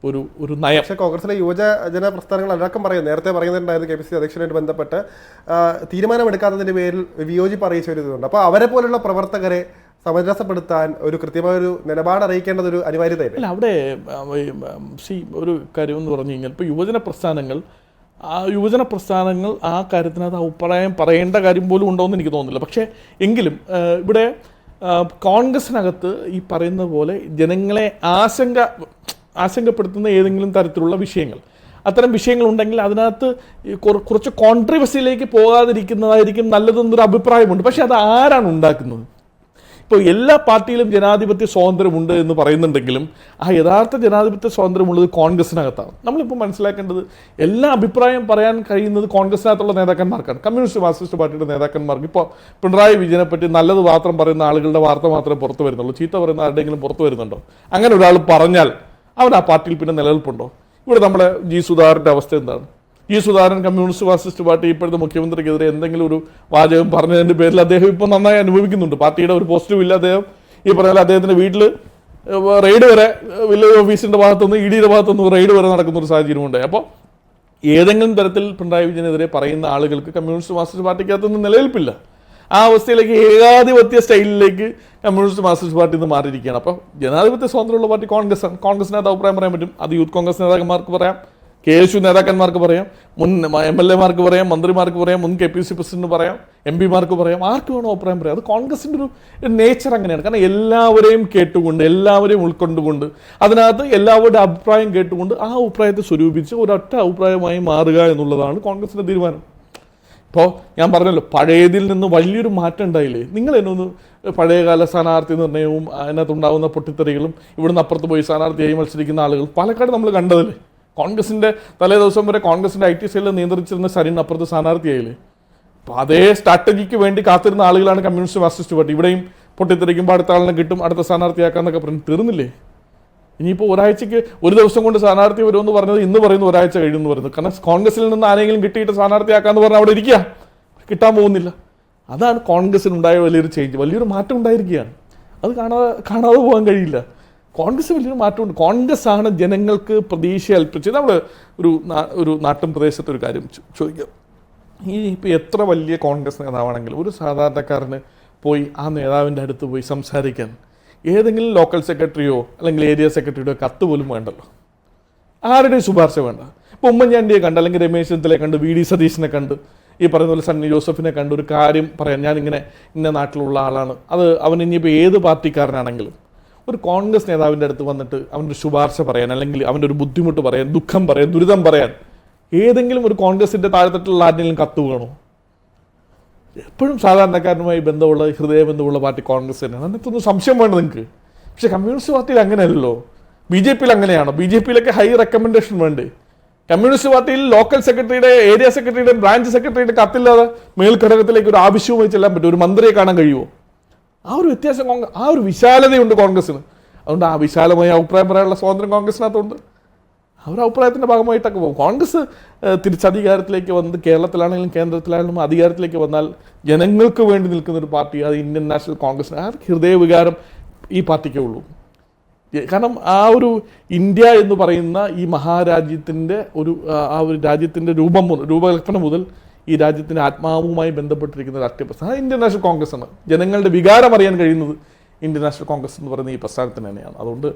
ഒരു നയം. പക്ഷേ കോൺഗ്രസിലെ യുവജന പ്രസ്ഥാനങ്ങൾ അടക്കം പറയും, നേരത്തെ പറയുന്നുണ്ടായിരുന്നു KPC അധ്യക്ഷനായിട്ട് ബന്ധപ്പെട്ട് തീരുമാനമെടുക്കാത്തതിൻ്റെ പേരിൽ വിയോജിപ്പ് അറിയിച്ചവരുന്നുണ്ട്. അപ്പോൾ അവരെ പോലുള്ള പ്രവർത്തകരെ സമരസപ്പെടുത്താൻ ഒരു കൃത്യമായൊരു നിലപാട് അറിയിക്കേണ്ടത് ഒരു അനിവാര്യതയില്ല. അല്ല, അവിടെ ഒരു കാര്യം എന്ന് പറഞ്ഞു കഴിഞ്ഞാൽ ഇപ്പോൾ യുവജന പ്രസ്ഥാനങ്ങൾ ആ കാര്യത്തിനകത്ത് അഭിപ്രായം പറയേണ്ട കാര്യം പോലും ഉണ്ടോ എന്ന് എനിക്ക് തോന്നുന്നില്ല. പക്ഷേ എങ്കിലും ഇവിടെ കോൺഗ്രസിനകത്ത് ഈ പറയുന്ന പോലെ ജനങ്ങളെ ആശങ്കപ്പെടുത്തുന്ന ഏതെങ്കിലും തരത്തിലുള്ള വിഷയങ്ങൾ, അത്തരം വിഷയങ്ങളുണ്ടെങ്കിൽ അതിനകത്ത് കുറച്ച് കോൺട്രവേഴ്സിയിലേക്ക് പോകാതിരിക്കുന്നതായിരിക്കും നല്ലതെന്നൊരു അഭിപ്രായമുണ്ട്. പക്ഷേ അത് ആരാണ് ഉണ്ടാക്കുന്നത്? ഇപ്പോൾ എല്ലാ പാർട്ടിയിലും ജനാധിപത്യ സ്വാതന്ത്ര്യമുണ്ട് എന്ന് പറയുന്നുണ്ടെങ്കിലും ആ യഥാർത്ഥ ജനാധിപത്യ സ്വാതന്ത്ര്യമുള്ളത് കോൺഗ്രസിനകത്താണ്. നമ്മളിപ്പോൾ മനസ്സിലാക്കേണ്ടത് എല്ലാ അഭിപ്രായം പറയാൻ കഴിയുന്നത് കോൺഗ്രസിനകത്തുള്ള നേതാക്കന്മാർക്കാണ്, കമ്മ്യൂണിസ്റ്റ് മാർക്സിസ്റ്റ് പാർട്ടിയുടെ നേതാക്കന്മാർക്ക്. ഇപ്പോൾ പിണറായി വിജയനെ പറ്റി നല്ലത് മാത്രം പറയുന്ന ആളുകളുടെ വാർത്ത മാത്രമേ പുറത്തു വരുന്നുള്ളൂ, ചീത്ത പറയുന്ന ആരുടെയെങ്കിലും പുറത്തു വരുന്നുണ്ടോ? അങ്ങനെ ഒരാൾ പറഞ്ഞാൽ അവൻ ആ പാർട്ടിയിൽ പിന്നെ നിലനിൽപ്പുണ്ടോ? ഇവിടെ നമ്മുടെ G. സുധാകരൻ്റെ അവസ്ഥ എന്താണ്? G. Sudhakaran communist Marxist party ഇപ്പോഴത്തെ മുഖ്യമന്ത്രിക്കെതിരെ എന്തെങ്കിലും ഒരു വാചകം പറഞ്ഞതിൻ്റെ പേരിൽ അദ്ദേഹം ഇപ്പോൾ നന്നായി അനുഭവിക്കുന്നുണ്ട്. പാർട്ടിയുടെ ഒരു പോസ്റ്റും ഇല്ല. അദ്ദേഹം ഈ പറയുന്ന അദ്ദേഹത്തിൻ്റെ വീട്ടിൽ റെയ്ഡ് വരെ വില്ലേജ് ഓഫീസിൻ്റെ ഭാഗത്തുനിന്ന് ED ഭാഗത്തുനിന്ന് റെയ്ഡ് വരെ നടക്കുന്ന ഒരു സാഹചര്യമുണ്ടായി. അപ്പോൾ ഏതെങ്കിലും തരത്തിൽ പിണറായി വിജയനെതിരെ പറയുന്ന ആളുകൾക്ക് കമ്മ്യൂണിസ്റ്റ് മാർക്സിസ്റ്റ് പാർട്ടിക്കകത്തൊന്നും നിലനിൽപ്പില്ല. ആ അവസ്ഥയിലേക്ക് ഏകാധിപത്യ സ്റ്റൈലിലേക്ക് കമ്മ്യൂണിസ്റ്റ് മാർക്സിസ്റ്റ് പാർട്ടി നിന്ന് മാറിയിരിക്കുകയാണ്. അപ്പോൾ ജനാധിപത്യ സ്വാതന്ത്ര്യമുള്ള പാർട്ടി കോൺഗ്രസ്സാണ്. കോൺഗ്രസിനകത്ത് അഭിപ്രായം പറയാൻ പറ്റും. അത് യൂത്ത് കോൺഗ്രസ് നേതാക്കന്മാർക്ക് പറയാം, KSU നേതാക്കന്മാർക്ക് പറയാം, മുൻ MLA മാർക്ക് പറയാം, മന്ത്രിമാർക്ക് പറയാം, മുൻ KPC പ്രസിഡന്റ് പറയാം, MP മാർക്ക് പറയാം, ആർക്ക് വേണോ അഭിപ്രായം പറയാം. അത് കോൺഗ്രസിൻ്റെ ഒരു നേച്ചർ അങ്ങനെയാണ്. കാരണം എല്ലാവരെയും കേട്ടുകൊണ്ട്, എല്ലാവരെയും ഉൾക്കൊണ്ടുകൊണ്ട്, അതിനകത്ത് എല്ലാവരുടെ അഭിപ്രായം കേട്ടുകൊണ്ട് ആ അഭിപ്രായത്തെ സ്വരൂപിച്ച് ഒരൊറ്റ അഭിപ്രായമായി മാറുക എന്നുള്ളതാണ് കോൺഗ്രസിൻ്റെ തീരുമാനം. ഇപ്പോൾ ഞാൻ പറഞ്ഞല്ലോ, പഴയതിൽ നിന്ന് വലിയൊരു മാറ്റം ഉണ്ടായില്ലേ? നിങ്ങൾ എന്നൊന്ന് പഴയകാല സ്ഥാനാർത്ഥി നിർണ്ണയവും അതിനകത്തുണ്ടാകുന്ന പൊട്ടിത്തെറികളും ഇവിടുന്ന് അപ്പുറത്ത് പോയി സ്ഥാനാർത്ഥിയായി മത്സരിക്കുന്ന ആളുകൾ പാലക്കാട് നമ്മൾ കണ്ടതല്ലേ? കോൺഗ്രസിൻ്റെ തലേ ദിവസം വരെ കോൺഗ്രസിൻ്റെ IT സെല്ലിൽ നിയന്ത്രിച്ചിരുന്ന സരിൻ അപ്പുറത്ത് സ്ഥാനാർത്ഥിയായില്ലേ? അപ്പോൾ അതേ സ്ട്രാറ്റജിക്ക് വേണ്ടി കാത്തിരുന്ന ആളുകളാണ് കമ്മ്യൂണിസ്റ്റ് മാർക്സിസ്റ്റ് പാർട്ടി. ഇവിടെയും പൊട്ടിത്തെറിക്കുമ്പോൾ അടുത്ത ആളിനെ കിട്ടും, അടുത്ത സ്ഥാനാർത്ഥിയാക്കാന്നൊക്കെ പറഞ്ഞ് തീർന്നില്ലേ? ഇനിയിപ്പോൾ ഒരാഴ്ചയ്ക്ക് ഒരു ദിവസം കൊണ്ട് സ്ഥാനാർത്ഥി വരുമെന്ന് പറഞ്ഞത് ഇന്ന് പറയുന്നു ഒരാഴ്ച കഴിയുമെന്ന് പറയുന്നത്. കാരണം കോൺഗ്രസിൽ നിന്ന് ആരെങ്കിലും കിട്ടിയിട്ട് സ്ഥാനാർത്ഥിയാക്കാന്ന് പറഞ്ഞാൽ അവിടെ ഇരിക്കുക, കിട്ടാൻ പോകുന്നില്ല. അതാണ് കോൺഗ്രസിനുണ്ടായ വലിയൊരു ചേഞ്ച്, വലിയൊരു മാറ്റം ഉണ്ടായിരിക്കുകയാണ്. അത് കാണാതെ പോകാൻ കഴിയില്ല. കോൺഗ്രസ് വലിയൊരു മാറ്റമുണ്ട്. കോൺഗ്രസ് ആണ് ജനങ്ങൾക്ക് പ്രതീക്ഷ കൽപ്പിച്ചത്. നമ്മൾ ഒരു നാട്ടും പ്രദേശത്ത് ഒരു കാര്യം ചോദിക്കാം. ഇപ്പോൾ എത്ര വലിയ കോൺഗ്രസ് നേതാവാണെങ്കിലും ഒരു സാധാരണക്കാരന് പോയി ആ നേതാവിൻ്റെ അടുത്ത് പോയി സംസാരിക്കാൻ ഏതെങ്കിലും ലോക്കൽ സെക്രട്ടറിയോ അല്ലെങ്കിൽ ഏരിയ സെക്രട്ടറിയോ കത്ത് പോലും വേണ്ടല്ലോ, ആരുടെയും ശുപാർശ വേണ്ട. ഇപ്പോൾ ഉമ്മൻചാണ്ടിയെ കണ്ട്, അല്ലെങ്കിൽ രമേശ് ചെന്നിത്തലയെ കണ്ട്, VD സതീശനെ കണ്ട്, ഈ പറയുന്ന പോലെ സണ്ണി ജോസഫിനെ കണ്ട് ഒരു കാര്യം പറയാൻ, ഞാനിങ്ങനെ ഇന്ന നാട്ടിലുള്ള ആളാണ്, അത് അവൻ ഇനിയിപ്പോൾ ഏത് പാർട്ടിക്കാരനാണെങ്കിലും ഒരു കോൺഗ്രസ് നേതാവിൻ്റെ അടുത്ത് വന്നിട്ട് അവൻ്റെ ശുപാർശ പറയാൻ, അല്ലെങ്കിൽ അവൻ്റെ ഒരു ബുദ്ധിമുട്ട് പറയാൻ, ദുഃഖം പറയാൻ, ദുരിതം പറയാൻ ഏതെങ്കിലും ഒരു കോൺഗ്രസിൻ്റെ താഴെത്തട്ടിലുള്ള ആരെങ്കിലും കത്ത് വേണോ? എപ്പോഴും സാധാരണക്കാരനുമായി ബന്ധമുള്ള, ഹൃദയബന്ധമുള്ള പാർട്ടി കോൺഗ്രസ് തന്നെയാണ്. അതിനകത്തൊന്നും സംശയം വേണ്ട നിങ്ങൾക്ക്. പക്ഷേ കമ്മ്യൂണിസ്റ്റ് പാർട്ടിയിൽ അങ്ങനെയല്ലല്ലോ. BJP-യിൽ അങ്ങനെയാണോ? BJP-യിലൊക്കെ ഹൈ റെക്കമെൻഡേഷൻ വേണ്ടേ? കമ്മ്യൂണിസ്റ്റ് പാർട്ടിയിൽ ലോക്കൽ സെക്രട്ടറിയുടെ, ഏരിയ സെക്രട്ടറിയുടെ, ബ്രാഞ്ച് സെക്രട്ടറിയുടെ കത്തില്ലാതെ മേൽഘടകത്തിലേക്ക് ഒരു ആവശ്യവുമായി ചെല്ലാൻ പറ്റും? ഒരു മന്ത്രിയെ കാണാൻ കഴിയുമോ? ആ ഒരു വ്യത്യാസം, ആ ഒരു വിശാലതയുണ്ട് കോൺഗ്രസ്സിന്. അതുകൊണ്ട് ആ വിശാലമായ അഭിപ്രായം പറയാനുള്ള സ്വാതന്ത്ര്യം കോൺഗ്രസിനകത്തുണ്ട്. അവർ അഭിപ്രായത്തിൻ്റെ ഭാഗമായിട്ടൊക്കെ പോകും. കോൺഗ്രസ് തിരിച്ചധികാരത്തിലേക്ക് വന്നത് കേരളത്തിലാണെങ്കിലും കേന്ദ്രത്തിലാണെങ്കിലും അധികാരത്തിലേക്ക് വന്നാൽ ജനങ്ങൾക്ക് വേണ്ടി നിൽക്കുന്ന ഒരു പാർട്ടി, അത് ഇന്ത്യൻ നാഷണൽ കോൺഗ്രസിന്. ആ ഹൃദയവികാരം ഈ പാർട്ടിക്കേ ഉള്ളൂ. കാരണം ആ ഒരു ഇന്ത്യ എന്ന് പറയുന്ന ഈ മഹാരാജ്യത്തിൻ്റെ ആ ഒരു രാജ്യത്തിൻ്റെ രൂപകൽപ്പന മുതൽ ഈ രാജ്യത്തിൻ്റെ ആത്മാവുമായി ബന്ധപ്പെട്ടിരിക്കുന്ന രാഷ്ട്രീയ പ്രസ്ഥാനം ഇന്ത്യൻ നാഷണൽ കോൺഗ്രസ് ആണ്. ജനങ്ങളുടെ വികാരം അറിയാൻ കഴിയുന്നത് ഇന്ത്യൻ നാഷണൽ കോൺഗ്രസ് എന്ന് പറയുന്ന ഈ പ്രസ്ഥാനത്തിന് തന്നെയാണ്. അതുകൊണ്ട്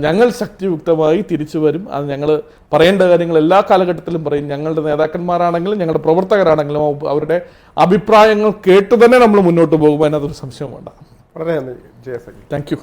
ഞങ്ങൾ ശക്തിയുക്തമായി തിരിച്ചു വരും. അത് ഞങ്ങൾ പറയേണ്ട കാര്യങ്ങൾ എല്ലാ കാലഘട്ടത്തിലും പറയും. ഞങ്ങളുടെ നേതാക്കന്മാരാണെങ്കിലും ഞങ്ങളുടെ പ്രവർത്തകരാണെങ്കിലും അവരുടെ അഭിപ്രായങ്ങൾ കേട്ട് തന്നെ നമ്മൾ മുന്നോട്ട് പോകുമ്പോൾ അതിനകത്തൊരു സംശയം വേണ്ട. വളരെ നന്ദി. Thank you.